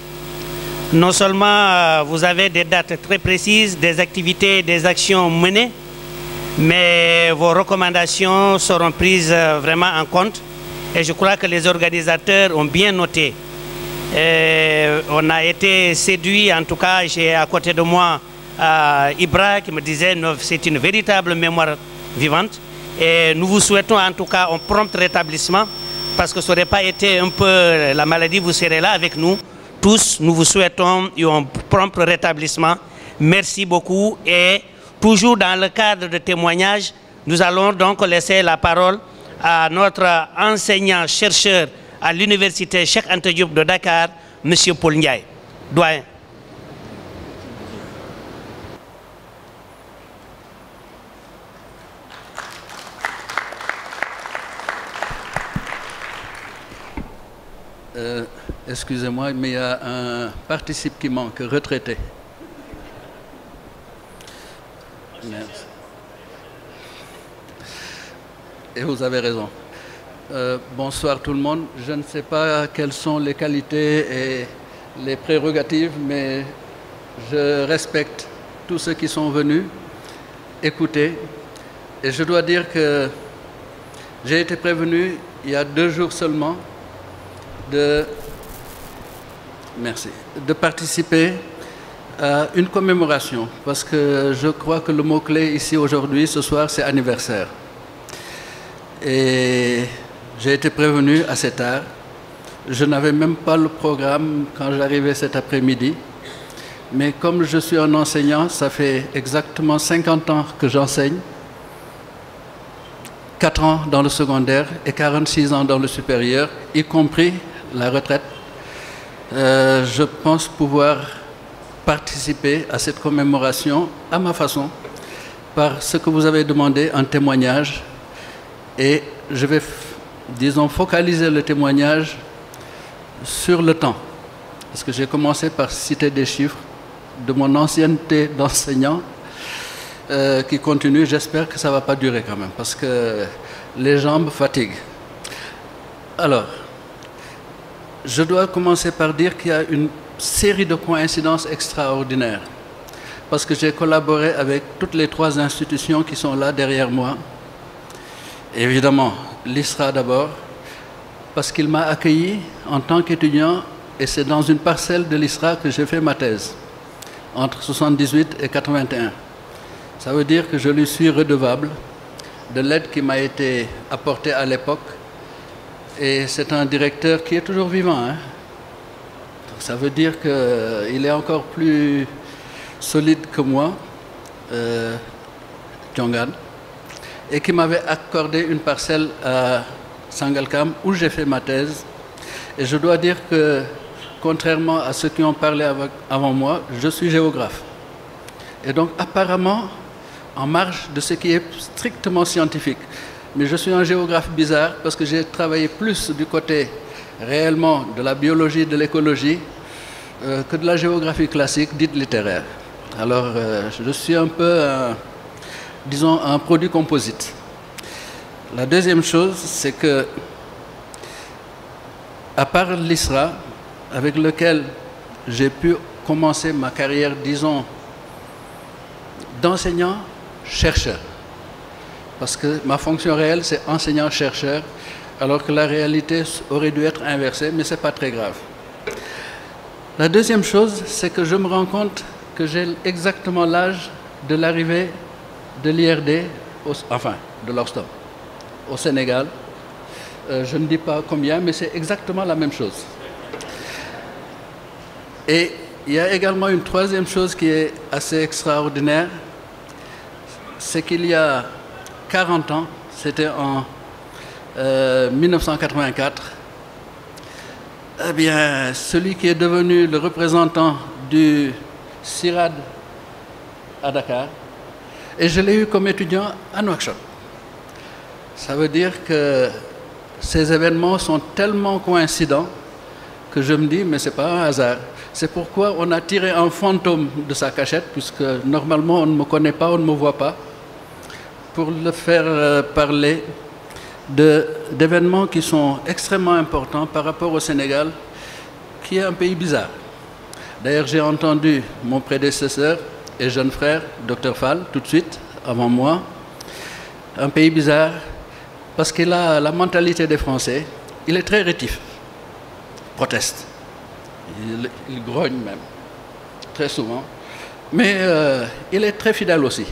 Non seulement vous avez des dates très précises, des activités, des actions menées, mais vos recommandations seront prises vraiment en compte. Et je crois que les organisateurs ont bien noté. On a été séduits, en tout cas, j'ai à côté de moi Ibra qui me disait que c'est une véritable mémoire vivante. Et nous vous souhaitons en tout cas un prompt rétablissement, parce que ça n'aurait pas été un peu la maladie, vous serez là avec nous. Tous, nous vous souhaitons un prompt rétablissement. Merci beaucoup. Et toujours dans le cadre de témoignages, nous allons donc laisser la parole à notre enseignant-chercheur à l'université Cheikh Anta Diop de Dakar, M. Paul Ndiaye. Doyen. Excusez-moi, mais il y a un participe qui manque, retraité. Merci. Et vous avez raison. Bonsoir tout le monde. Je ne sais pas quelles sont les qualités et les prérogatives, mais je respecte tous ceux qui sont venus écouter. Et je dois dire que j'ai été prévenu il y a 2 jours seulement de participer à une commémoration, parce que je crois que le mot-clé ici aujourd'hui, ce soir, c'est anniversaire. Et j'ai été prévenu assez tard. Je n'avais même pas le programme quand j'arrivais cet après-midi. Mais comme je suis un enseignant, ça fait exactement 50 ans que j'enseigne. 4 ans dans le secondaire et 46 ans dans le supérieur, y compris la retraite. Je pense pouvoir participer à cette commémoration à ma façon, par ce que vous avez demandé en témoignage. Et je vais, disons, focaliser le témoignage sur le temps. Parce que j'ai commencé par citer des chiffres de mon ancienneté d'enseignant qui continue. J'espère que ça ne va pas durer quand même, parce que les jambes fatiguent. Alors, je dois commencer par dire qu'il y a une série de coïncidences extraordinaires, parce que j'ai collaboré avec toutes les 3 institutions qui sont là derrière moi. Évidemment, l'ISRA d'abord, parce qu'il m'a accueilli en tant qu'étudiant, et c'est dans une parcelle de l'ISRA que j'ai fait ma thèse, entre 78 et 81. Ça veut dire que je lui suis redevable de l'aide qui m'a été apportée à l'époque. Et c'est un directeur qui est toujours vivant. Hein? Ça veut dire qu'il est encore plus solide que moi, Djongan, et qui m'avait accordé une parcelle à Sangalkam où j'ai fait ma thèse. Et je dois dire que, contrairement à ceux qui ont parlé avant moi, je suis géographe. Et donc, apparemment, en marge de ce qui est strictement scientifique. Mais je suis un géographe bizarre parce que j'ai travaillé plus du côté réellement de la biologie, de l'écologie, que de la géographie classique, dite littéraire. Alors, je suis un peu, disons, un produit composite. La deuxième chose, c'est que, à part l'ISRA, avec lequel j'ai pu commencer ma carrière, disons, d'enseignant-chercheur, parce que ma fonction réelle, c'est enseignant-chercheur, alors que la réalité aurait dû être inversée, mais ce n'est pas très grave. La deuxième chose, c'est que je me rends compte que j'ai exactement l'âge de l'arrivée de l'IRD, enfin, de l'Orstom, au Sénégal. Je ne dis pas combien, mais c'est exactement la même chose. Et il y a également une troisième chose qui est assez extraordinaire, c'est qu'il y a 40 ans, c'était en 1984, eh bien, celui qui est devenu le représentant du CIRAD à Dakar, et je l'ai eu comme étudiant à Nouakchott. Ça veut dire que ces événements sont tellement coïncidents que je me dis, mais ce n'est pas un hasard. C'est pourquoi on a tiré un fantôme de sa cachette, puisque normalement on ne me connaît pas, on ne me voit pas, pour le faire parler d'événements qui sont extrêmement importants par rapport au Sénégal, qui est un pays bizarre. D'ailleurs, j'ai entendu mon prédécesseur et jeune frère, Dr Fall, tout de suite, avant moi, un pays bizarre, parce qu'il a la mentalité des Français, il est très rétif, proteste, il grogne même, très souvent, mais il est très fidèle aussi,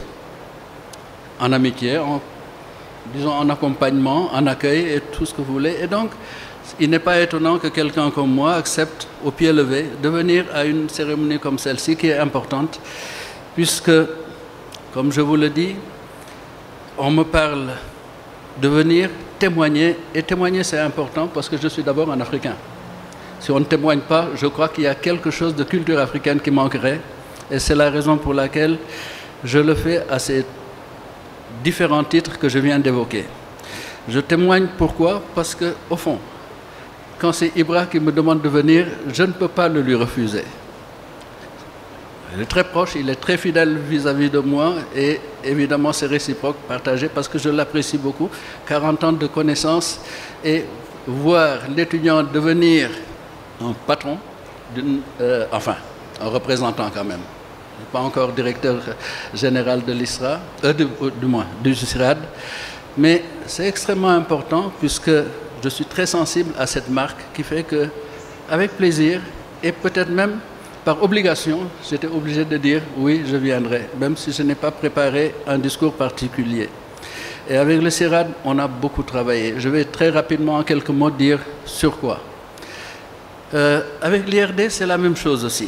en amitié, disons en accompagnement, en accueil et tout ce que vous voulez. Et donc, il n'est pas étonnant que quelqu'un comme moi accepte au pied levé de venir à une cérémonie comme celle-ci qui est importante, puisque, comme je vous le dis, on me parle de venir témoigner, et témoigner c'est important parce que je suis d'abord un Africain. Si on ne témoigne pas, je crois qu'il y a quelque chose de culture africaine qui manquerait, et c'est la raison pour laquelle je le fais à ces différents titres que je viens d'évoquer. Je témoigne pourquoi? Parce que, au fond, quand c'est Ibra qui me demande de venir, je ne peux pas le lui refuser. Il est très proche, il est très fidèle vis-à-vis de moi et évidemment c'est réciproque, partagé parce que je l'apprécie beaucoup. 40 ans de connaissances et voir l'étudiant devenir un patron, enfin un représentant quand même, pas encore directeur général de l'ISRA, du CIRAD, mais c'est extrêmement important puisque je suis très sensible à cette marque qui fait que, avec plaisir et peut-être même par obligation, j'étais obligé de dire oui, je viendrai, même si je n'ai pas préparé un discours particulier. Et avec le CIRAD, on a beaucoup travaillé. Je vais très rapidement, en quelques mots, dire sur quoi. Avec l'IRD, c'est la même chose aussi,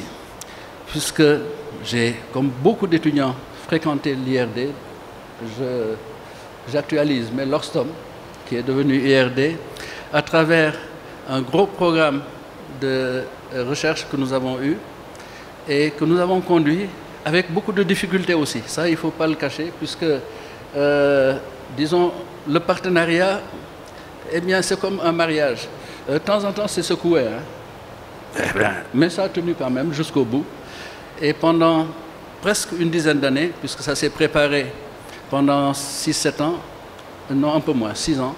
puisque j'ai, comme beaucoup d'étudiants, fréquenté l'IRD. J'actualise mes LORSTOM, qui est devenu IRD, à travers un gros programme de recherche que nous avons eu et que nous avons conduit avec beaucoup de difficultés aussi. Ça, il ne faut pas le cacher, puisque, disons, le partenariat, eh bien, c'est comme un mariage. De temps en temps, c'est secoué, hein. Mais ça a tenu quand même jusqu'au bout. Et pendant presque une dizaine d'années, puisque ça s'est préparé pendant 6-7 ans, non, un peu moins, 6 ans,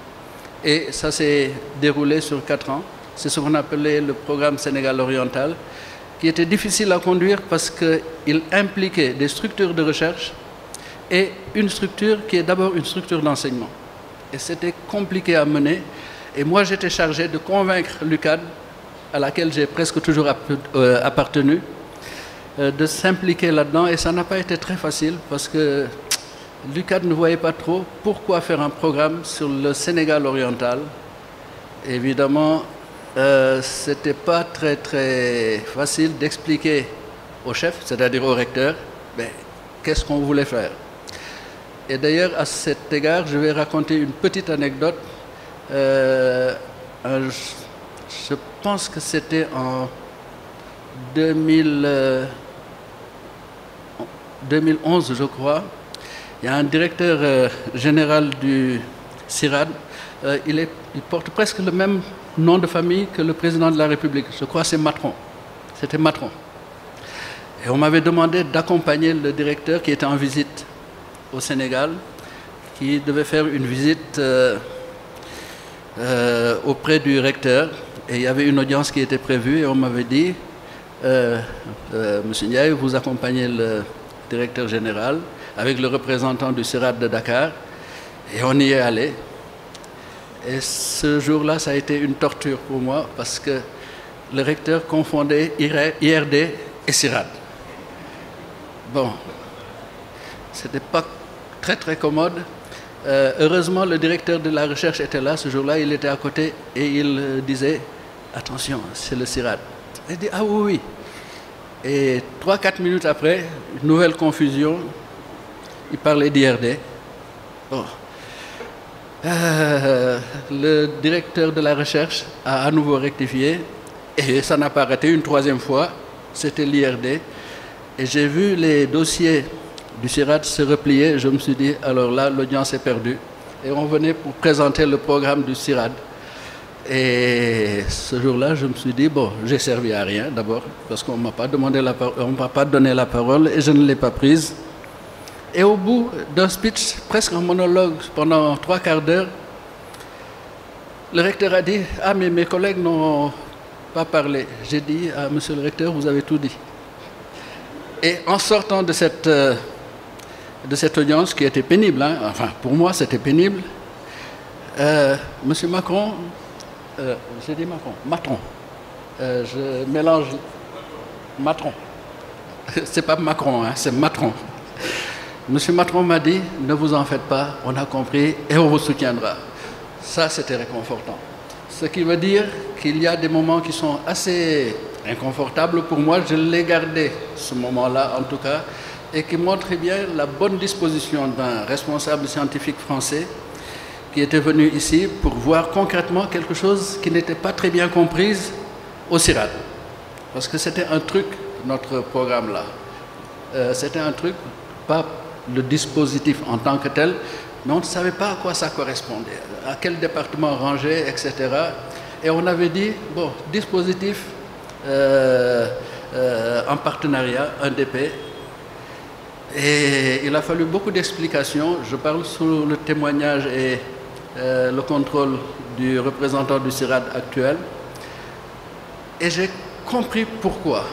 et ça s'est déroulé sur 4 ans. C'est ce qu'on appelait le programme Sénégal oriental, qui était difficile à conduire parce qu'il impliquait des structures de recherche et une structure qui est d'abord une structure d'enseignement. Et c'était compliqué à mener. Et moi, j'étais chargé de convaincre l'UCAD, à laquelle j'ai presque toujours appartenu, de s'impliquer là-dedans. Et ça n'a pas été très facile parce que l'UCAD ne voyait pas trop pourquoi faire un programme sur le Sénégal oriental. Évidemment, ce n'était pas très facile d'expliquer au chef, c'est-à-dire au recteur, qu'est-ce qu'on voulait faire. Et d'ailleurs, à cet égard, je vais raconter une petite anecdote. Je pense que c'était en 2011, je crois. Il y a un directeur général du CIRAD. Il porte presque le même nom de famille que le président de la République. Je crois que c'est Matron. C'était Matron. Et on m'avait demandé d'accompagner le directeur qui était en visite au Sénégal, qui devait faire une visite auprès du recteur. Et il y avait une audience qui était prévue et on m'avait dit, Monsieur Ndiaye, vous accompagnez le directeur général avec le représentant du CIRAD de Dakar. Et on y est allé. Et ce jour-là, ça a été une torture pour moi parce que le recteur confondait IRD et CIRAD. Bon, c'était pas très commode. Heureusement, le directeur de la recherche était là ce jour-là, il était à côté et il disait « Attention, c'est le CIRAD ». Il dit « Ah oui, oui ». Et 3-4 minutes après, une nouvelle confusion, il parlait d'IRD. Bon. Le directeur de la recherche a à nouveau rectifié et ça n'a pas arrêté une troisième fois, c'était l'IRD. Et j'ai vu les dossiers du CIRAD se replier, je me suis dit, alors là, l'audience est perdue. et on venait pour présenter le programme du CIRAD. Et ce jour-là, je me suis dit, bon, j'ai servi à rien d'abord, parce qu'on ne m'a pas donné la parole et je ne l'ai pas prise. Et au bout d'un speech, presque un monologue pendant 3 quarts d'heure, le recteur a dit, ah mais mes collègues n'ont pas parlé. J'ai dit, ah, monsieur le recteur, vous avez tout dit. Et en sortant de cette audience qui était pénible, hein, enfin pour moi c'était pénible, monsieur Macron, j'ai dit Macron, je mélange Macron, c'est pas Macron, hein, c'est Macron. Monsieur Macron m'a dit, ne vous en faites pas, on a compris et on vous soutiendra. Ça, c'était réconfortant. Ce qui veut dire qu'il y a des moments qui sont assez inconfortables pour moi. Je l'ai gardé, ce moment-là, en tout cas, et qui montre bien la bonne disposition d'un responsable scientifique français qui était venu ici pour voir concrètement quelque chose qui n'était pas très bien comprise au CIRAD. Parce que c'était un truc, notre programme-là. C'était un truc, pas le dispositif en tant que tel, mais on ne savait pas à quoi ça correspondait, à quel département ranger, etc. Et on avait dit, bon, dispositif en partenariat, un DP. Et il a fallu beaucoup d'explications. Je parle sous le témoignage et le contrôle du représentant du CIRAD actuel. Et j'ai compris pourquoi.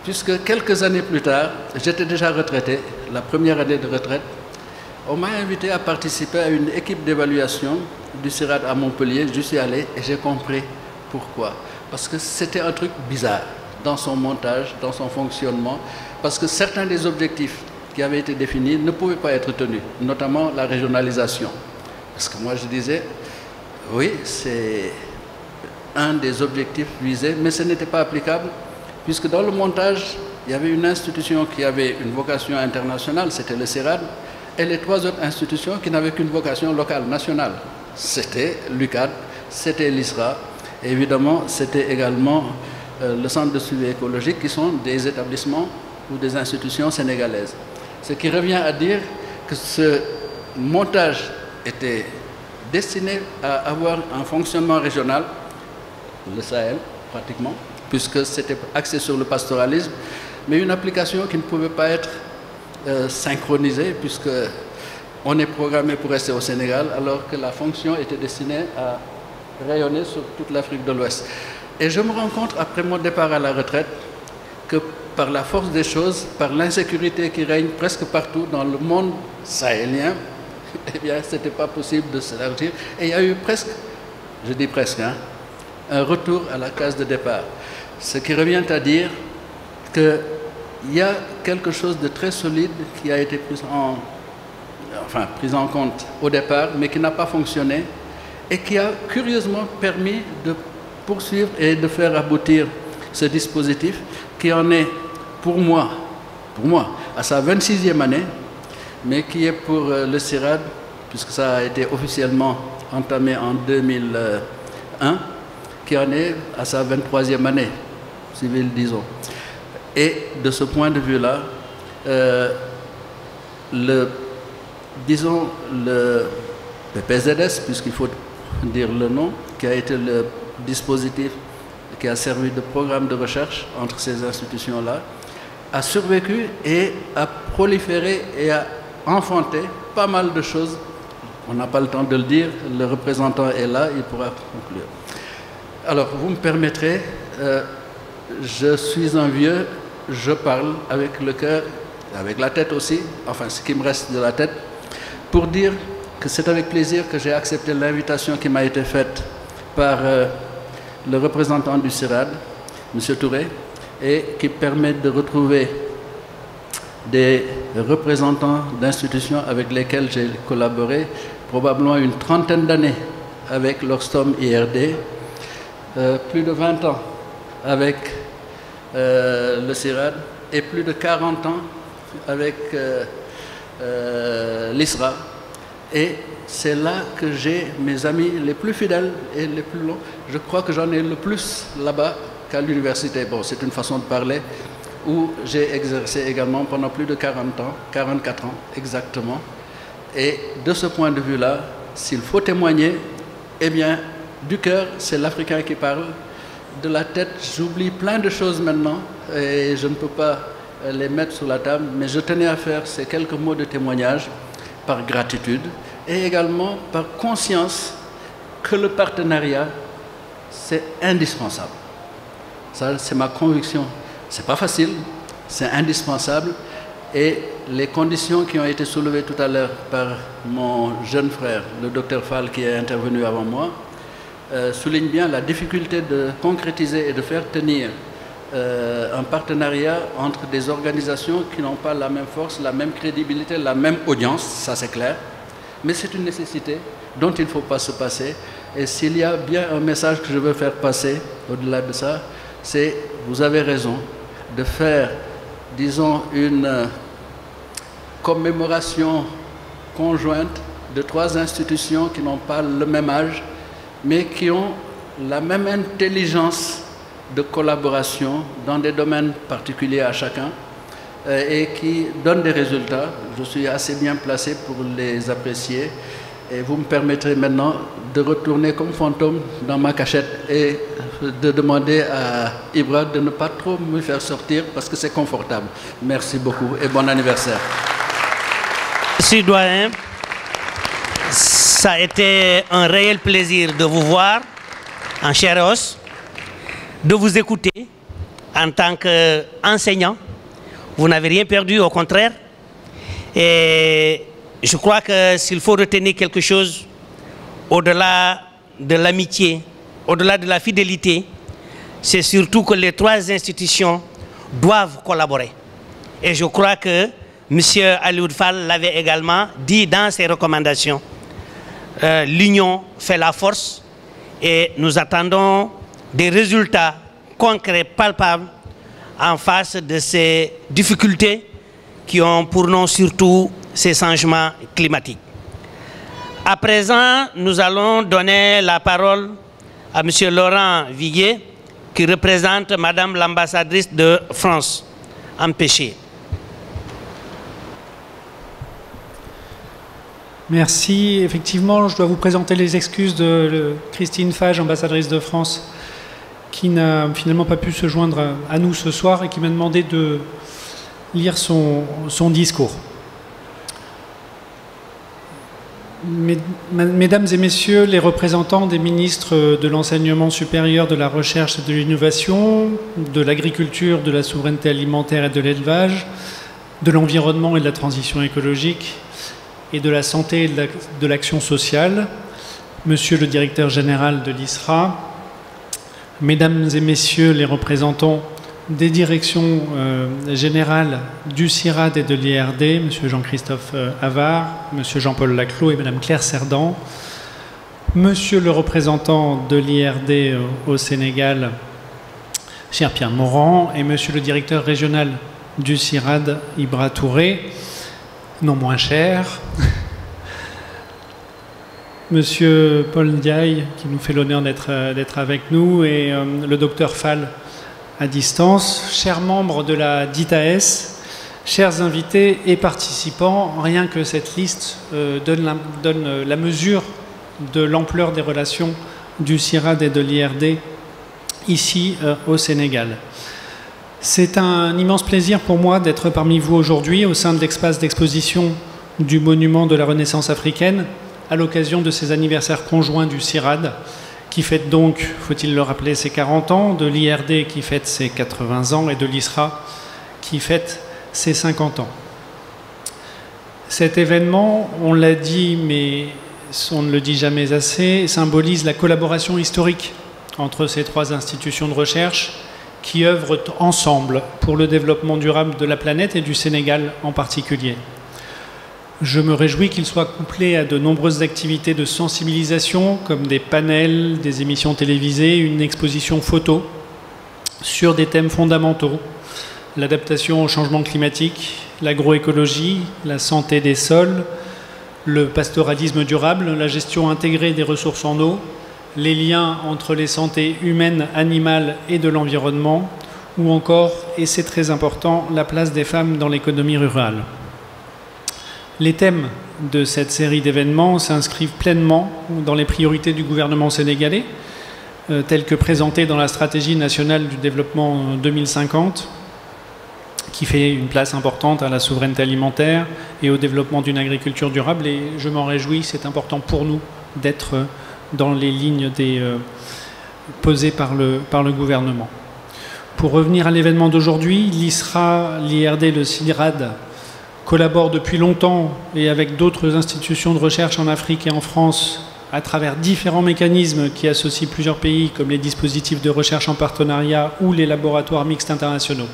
Puisque quelques années plus tard, j'étais déjà retraité, la première année de retraite, on m'a invité à participer à une équipe d'évaluation du CIRAD à Montpellier. Je suis allé et j'ai compris pourquoi. Parce que c'était un truc bizarre dans son montage, dans son fonctionnement, parce que certains des objectifs qui avaient été définis ne pouvaient pas être tenus, notamment la régionalisation. Parce que moi je disais, oui, c'est un des objectifs visés, mais ce n'était pas applicable, puisque dans le montage, il y avait une institution qui avait une vocation internationale, c'était le CIRAD, et les 3 autres institutions qui n'avaient qu'une vocation locale, nationale. C'était l'UCAD, c'était l'ISRA, et évidemment, c'était également le Centre de suivi écologique, qui sont des établissements ou des institutions sénégalaises. Ce qui revient à dire que ce montage était destiné à avoir un fonctionnement régional, le Sahel pratiquement, puisque c'était axé sur le pastoralisme, mais une application qui ne pouvait pas être synchronisée, puisqu'on est programmé pour rester au Sénégal, alors que la fonction était destinée à rayonner sur toute l'Afrique de l'Ouest. Et je me rends compte, après mon départ à la retraite, que par la force des choses, par l'insécurité qui règne presque partout dans le monde sahélien, eh bien, ce n'était pas possible de s'élargir. Et il y a eu presque, je dis presque, hein, un retour à la case de départ. Ce qui revient à dire qu'il y a quelque chose de très solide qui a été pris en compte au départ, mais qui n'a pas fonctionné et qui a curieusement permis de poursuivre et de faire aboutir ce dispositif qui en est, pour moi, à sa 26e année, mais qui est pour le CIRAD, puisque ça a été officiellement entamé en 2001, qui en est à sa 23e année civile, disons. Et de ce point de vue-là, le PPZS, puisqu'il faut dire le nom, qui a été le dispositif qui a servi de programme de recherche entre ces institutions-là, a survécu et a proliféré et a enfanté pas mal de choses. On n'a pas le temps de le dire, le représentant est là, il pourra conclure. Alors, vous me permettrez, je suis un vieux, je parle avec le cœur, avec la tête aussi, enfin ce qui me reste de la tête, pour dire que c'est avec plaisir que j'ai accepté l'invitation qui m'a été faite par le représentant du CIRAD, M. Touré, et qui permet de retrouver des représentants d'institutions avec lesquels j'ai collaboré, probablement une 30aine d'années avec l'Orstom IRD, plus de 20 ans avec le CIRAD et plus de 40 ans avec l'ISRA. Et c'est là que j'ai mes amis les plus fidèles et les plus longs. Je crois que j'en ai le plus là-bas qu'à l'université. Bon, c'est une façon de parler, où j'ai exercé également pendant plus de 40 ans, 44 ans exactement. Et de ce point de vue-là, s'il faut témoigner, eh bien, du cœur, c'est l'Africain qui parle. De la tête, j'oublie plein de choses maintenant et je ne peux pas les mettre sur la table, mais je tenais à faire ces quelques mots de témoignage par gratitude et également par conscience que le partenariat, c'est indispensable. Ça, c'est ma conviction. C'est pas facile, c'est indispensable. Et les conditions qui ont été soulevées tout à l'heure par mon jeune frère, le docteur Fall, qui est intervenu avant moi, soulignent bien la difficulté de concrétiser et de faire tenir un partenariat entre des organisations qui n'ont pas la même force, la même crédibilité, la même audience, ça c'est clair. Mais c'est une nécessité dont il ne faut pas se passer. Et s'il y a bien un message que je veux faire passer au-delà de ça, c'est, vous avez raison, de faire, disons, une commémoration conjointe de 3 institutions qui n'ont pas le même âge, mais qui ont la même intelligence de collaboration dans des domaines particuliers à chacun et qui donnent des résultats. Je suis assez bien placé pour les apprécier. Et vous me permettrez maintenant de retourner comme fantôme dans ma cachette et de demander à Ibra de ne pas trop me faire sortir parce que c'est confortable. Merci beaucoup et bon anniversaire. Monsieur doyen, ça a été un réel plaisir de vous voir en chair et os, de vous écouter en tant qu'enseignant. Vous n'avez rien perdu, au contraire. Et je crois que s'il faut retenir quelque chose, au-delà de l'amitié, au-delà de la fidélité, c'est surtout que les 3 institutions doivent collaborer. Et je crois que M. Alioune Fall l'avait également dit dans ses recommandations. L'union fait la force et nous attendons des résultats concrets, palpables, en face de ces difficultés qui ont pour nom surtout ces changements climatiques. À présent, nous allons donner la parole à M. Laurent Viguier, qui représente Madame l'ambassadrice de France, empêchée. Merci. Effectivement, je dois vous présenter les excuses de Christine Fage, ambassadrice de France, qui n'a finalement pas pu se joindre à nous ce soir et qui m'a demandé de lire son discours. Mesdames et messieurs les représentants des ministres de l'enseignement supérieur, de la recherche et de l'innovation, de l'agriculture, de la souveraineté alimentaire et de l'élevage, de l'environnement et de la transition écologique, et de la santé et de l'action sociale, monsieur le directeur général de l'ISRA, mesdames et messieurs les représentants des directions générales du CIRAD et de l'IRD, monsieur Jean-Christophe Havard, monsieur Jean-Paul Laclos et madame Claire Cerdan, monsieur le représentant de l'IRD au Sénégal, cher Pierre Morand, et monsieur le directeur régional du CIRAD, Ibra Touré, non moins cher, monsieur Paul Ndiaye, qui nous fait l'honneur d'être avec nous, et le docteur Fall à distance, chers membres de la DITAS, chers invités et participants, rien que cette liste donne la mesure de l'ampleur des relations du CIRAD et de l'IRD ici au Sénégal. C'est un immense plaisir pour moi d'être parmi vous aujourd'hui au sein de l'espace d'exposition du Monument de la Renaissance africaine à l'occasion de ces anniversaires conjoints du CIRAD qui fête donc, faut-il le rappeler, ses 40 ans, de l'IRD qui fête ses 80 ans et de l'ISRA qui fête ses 50 ans. Cet événement, on l'a dit, mais on ne le dit jamais assez, symbolise la collaboration historique entre ces 3 institutions de recherche qui œuvrent ensemble pour le développement durable de la planète et du Sénégal en particulier. Je me réjouis qu'il soit couplé à de nombreuses activités de sensibilisation, comme des panels, des émissions télévisées, une exposition photo sur des thèmes fondamentaux, l'adaptation au changement climatique, l'agroécologie, la santé des sols, le pastoralisme durable, la gestion intégrée des ressources en eau, les liens entre les santé humaines, animales et de l'environnement, ou encore, et c'est très important, la place des femmes dans l'économie rurale. Les thèmes de cette série d'événements s'inscrivent pleinement dans les priorités du gouvernement sénégalais, telles que présentées dans la stratégie nationale du développement 2050, qui fait une place importante à la souveraineté alimentaire et au développement d'une agriculture durable. Et je m'en réjouis, c'est important pour nous d'être dans les lignes posées par le gouvernement. Pour revenir à l'événement d'aujourd'hui, l'ISRA, l'IRD, le CIRAD collaborent depuis longtemps et avec d'autres institutions de recherche en Afrique et en France à travers différents mécanismes qui associent plusieurs pays comme les dispositifs de recherche en partenariat ou les laboratoires mixtes internationaux.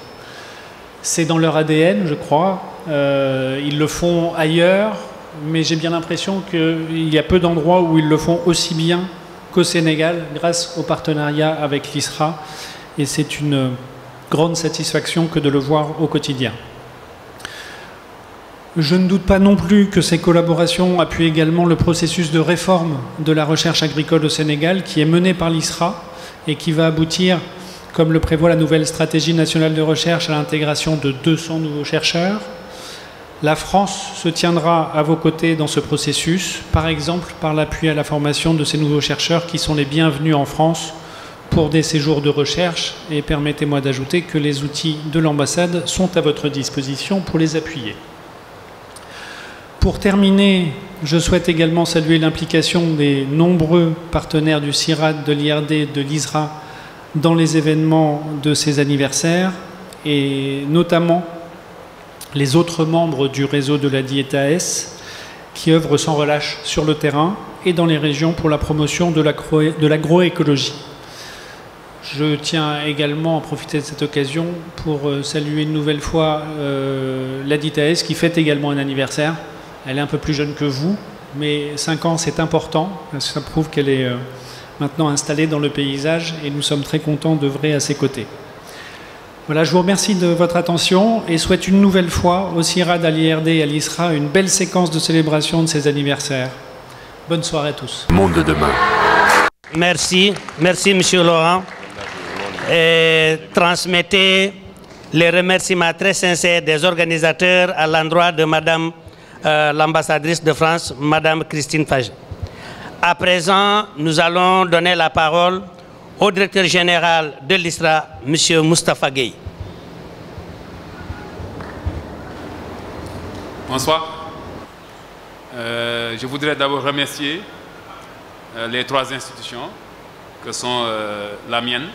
C'est dans leur ADN, je crois. Ils le font ailleurs, mais j'ai bien l'impression qu'il y a peu d'endroits où ils le font aussi bien qu'au Sénégal grâce au partenariat avec l'ISRA. Et c'est une grande satisfaction que de le voir au quotidien. Je ne doute pas non plus que ces collaborations appuient également le processus de réforme de la recherche agricole au Sénégal qui est mené par l'ISRA et qui va aboutir, comme le prévoit la nouvelle stratégie nationale de recherche, à l'intégration de 200 nouveaux chercheurs. La France se tiendra à vos côtés dans ce processus, par exemple par l'appui à la formation de ces nouveaux chercheurs qui sont les bienvenus en France pour des séjours de recherche. Et permettez-moi d'ajouter que les outils de l'ambassade sont à votre disposition pour les appuyer. Pour terminer, je souhaite également saluer l'implication des nombreux partenaires du CIRAD, de l'IRD et de l'ISRA dans les événements de ces anniversaires, et notamment les autres membres du réseau de la DIETAS qui œuvrent sans relâche sur le terrain et dans les régions pour la promotion de l'agroécologie. Je tiens également à profiter de cette occasion pour saluer une nouvelle fois la DIETAS qui fête également un anniversaire. Elle est un peu plus jeune que vous, mais 5 ans c'est important, parce que ça prouve qu'elle est maintenant installée dans le paysage et nous sommes très contents d'œuvrer à ses côtés. Voilà, je vous remercie de votre attention et souhaite une nouvelle fois au CIRAD, à l'IRD et à l'ISRA une belle séquence de célébration de ces anniversaires. Bonne soirée à tous. Monde de demain. Merci, merci Monsieur Laurent. Et transmettez les remerciements très sincères des organisateurs à l'endroit de Madame l'ambassadrice de France, Madame Christine Fage. À présent, nous allons donner la parole au directeur général de l'ISRA, Monsieur Moustapha Gueye. Bonsoir. Je voudrais d'abord remercier les 3 institutions que sont la mienne,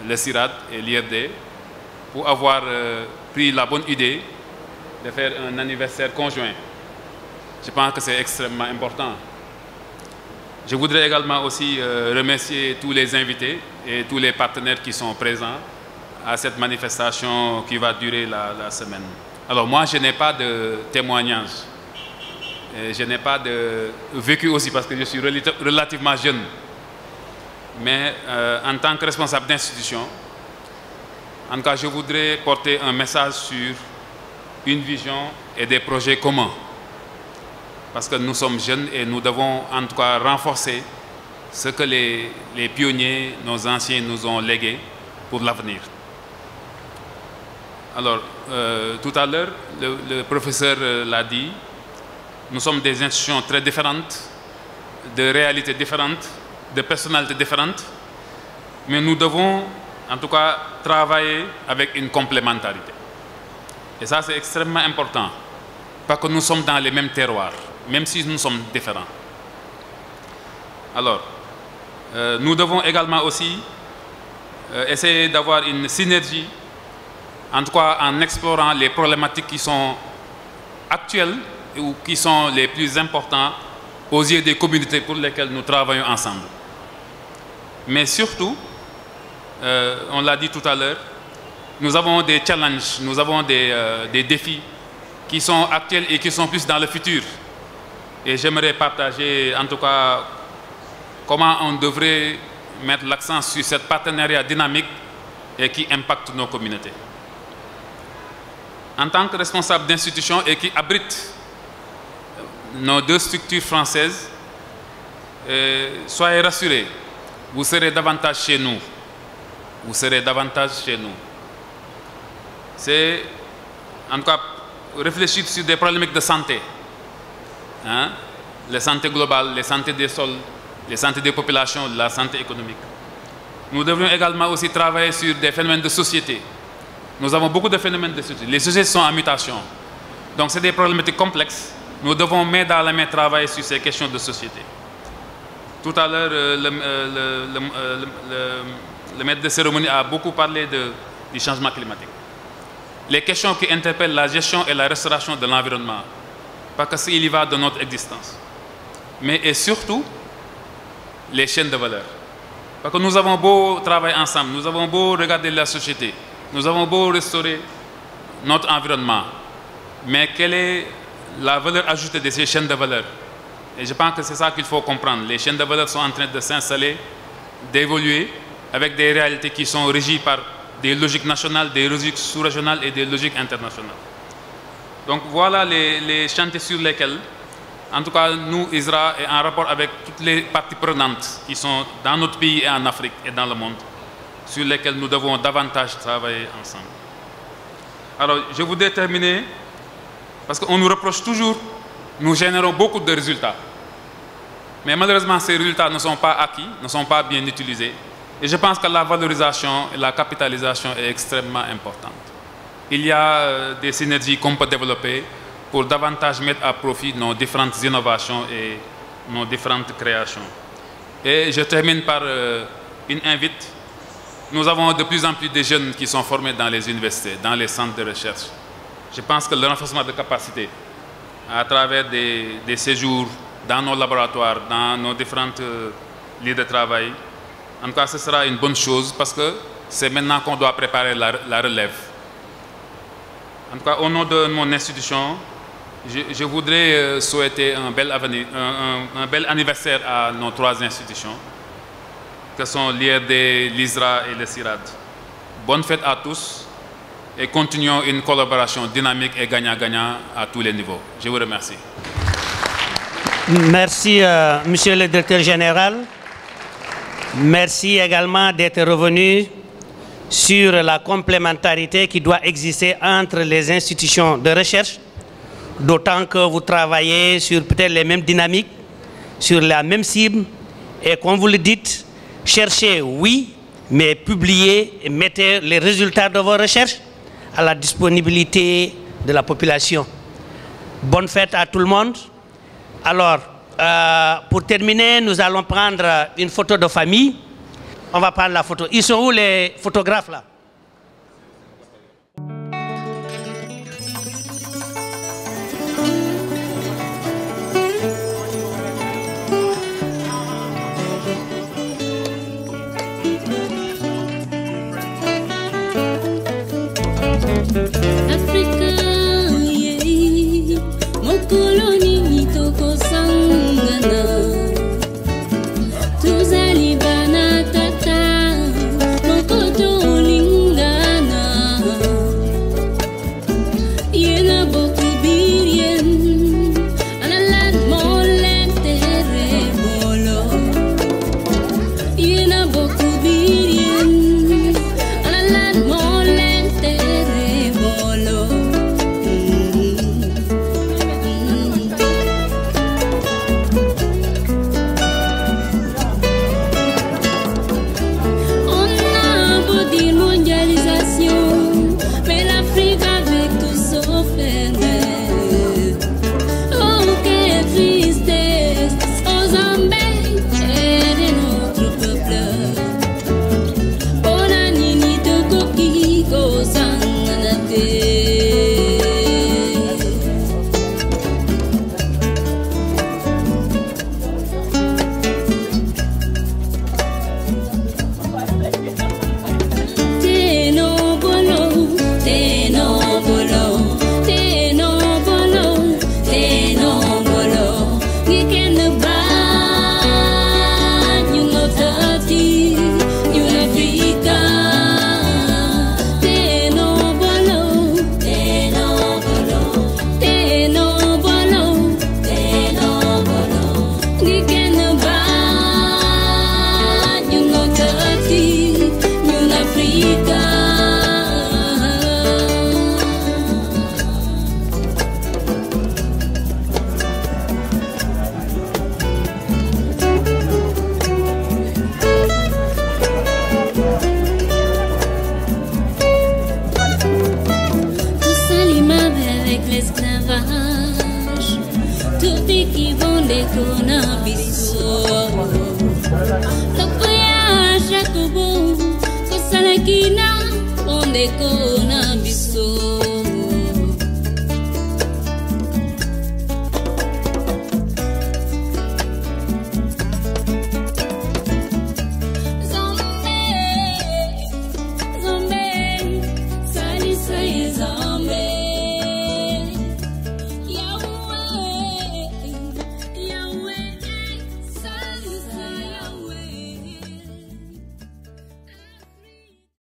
le CIRAD et l'IRD, pour avoir pris la bonne idée de faire un anniversaire conjoint. Je pense que c'est extrêmement important. Je voudrais également aussi remercier tous les invités et tous les partenaires qui sont présents à cette manifestation qui va durer la semaine. Alors moi, je n'ai pas de témoignage. Et je n'ai pas de vécu aussi parce que je suis relativement jeune. Mais en tant que responsable d'institution, en tout cas, je voudrais porter un message sur une vision et des projets communs. Parce que nous sommes jeunes et nous devons en tout cas renforcer ce que les pionniers, nos anciens nous ont légué pour l'avenir. Alors, tout à l'heure, le professeur l'a dit, nous sommes des institutions très différentes, de réalités différentes, de personnalités différentes, mais nous devons en tout cas travailler avec une complémentarité. Et ça, c'est extrêmement important, parce que nous sommes dans les mêmes terroirs, même si nous sommes différents. Alors, nous devons également aussi essayer d'avoir une synergie, en tout cas en explorant les problématiques qui sont actuelles ou qui sont les plus importantes aux yeux des communautés pour lesquelles nous travaillons ensemble. Mais surtout, on l'a dit tout à l'heure, nous avons des challenges, nous avons des défis qui sont actuels et qui sont plus dans le futur. Et j'aimerais partager en tout cas comment on devrait mettre l'accent sur ce partenariat dynamique et qui impacte nos communautés. En tant que responsable d'institution et qui abrite nos 2 structures françaises, soyez rassurés, vous serez davantage chez nous. Vous serez davantage chez nous. C'est en tout cas réfléchir sur des problématiques de santé, hein, la santé globale, la santé des sols, la santé des populations, la santé économique. Nous devrions également aussi travailler sur des phénomènes de société. Nous avons beaucoup de phénomènes de société. Les sociétés sont en mutation. Donc c'est des problématiques complexes. Nous devons main dans la main travailler sur ces questions de société. Tout à l'heure, le maître de cérémonie a beaucoup parlé du changement climatique. Les questions qui interpellent la gestion et la restauration de l'environnement, parce qu'il y va de notre existence. Mais et surtout, les chaînes de valeur. Parce que nous avons beau travailler ensemble, nous avons beau regarder la société, nous avons beau restaurer notre environnement, mais quelle est la valeur ajoutée de ces chaînes de valeur? Et je pense que c'est ça qu'il faut comprendre. Les chaînes de valeur sont en train de s'installer, d'évoluer, avec des réalités qui sont régies par des logiques nationales, des logiques sous-régionales et des logiques internationales. Donc voilà les chantiers sur lesquels, en tout cas nous, ISRA, est en rapport avec toutes les parties prenantes qui sont dans notre pays et en Afrique et dans le monde, sur lesquels nous devons davantage travailler ensemble. Alors je voudrais terminer, parce qu'on nous reproche toujours, nous générons beaucoup de résultats. Mais malheureusement, ces résultats ne sont pas acquis, ne sont pas bien utilisés. Et je pense que la valorisation et la capitalisation est extrêmement importante. Il y a des synergies qu'on peut développer pour davantage mettre à profit nos différentes innovations et nos différentes créations. Et je termine par une invite. Nous avons de plus en plus de jeunes qui sont formés dans les universités, dans les centres de recherche. Je pense que le renforcement de capacités à travers des séjours dans nos laboratoires, dans nos différentes lieux de travail, en tout cas, ce sera une bonne chose parce que c'est maintenant qu'on doit préparer la relève. En tout cas, au nom de mon institution, je voudrais souhaiter un bel anniversaire à nos trois institutions, que sont l'IRD, l'ISRA et le CIRAD. Bonne fête à tous et continuons une collaboration dynamique et gagnant-gagnant à tous les niveaux. Je vous remercie. Merci, Monsieur le Directeur Général. Merci également d'être revenu sur la complémentarité qui doit exister entre les institutions de recherche, d'autant que vous travaillez sur peut-être les mêmes dynamiques, sur la même cible, et comme vous le dites, cherchez, oui, mais publiez et mettez les résultats de vos recherches à la disponibilité de la population. Bonne fête à tout le monde. Alors, pour terminer, nous allons prendre une photo de famille. On va prendre la photo. Ils sont où les photographes là? Ina, onde kona biso.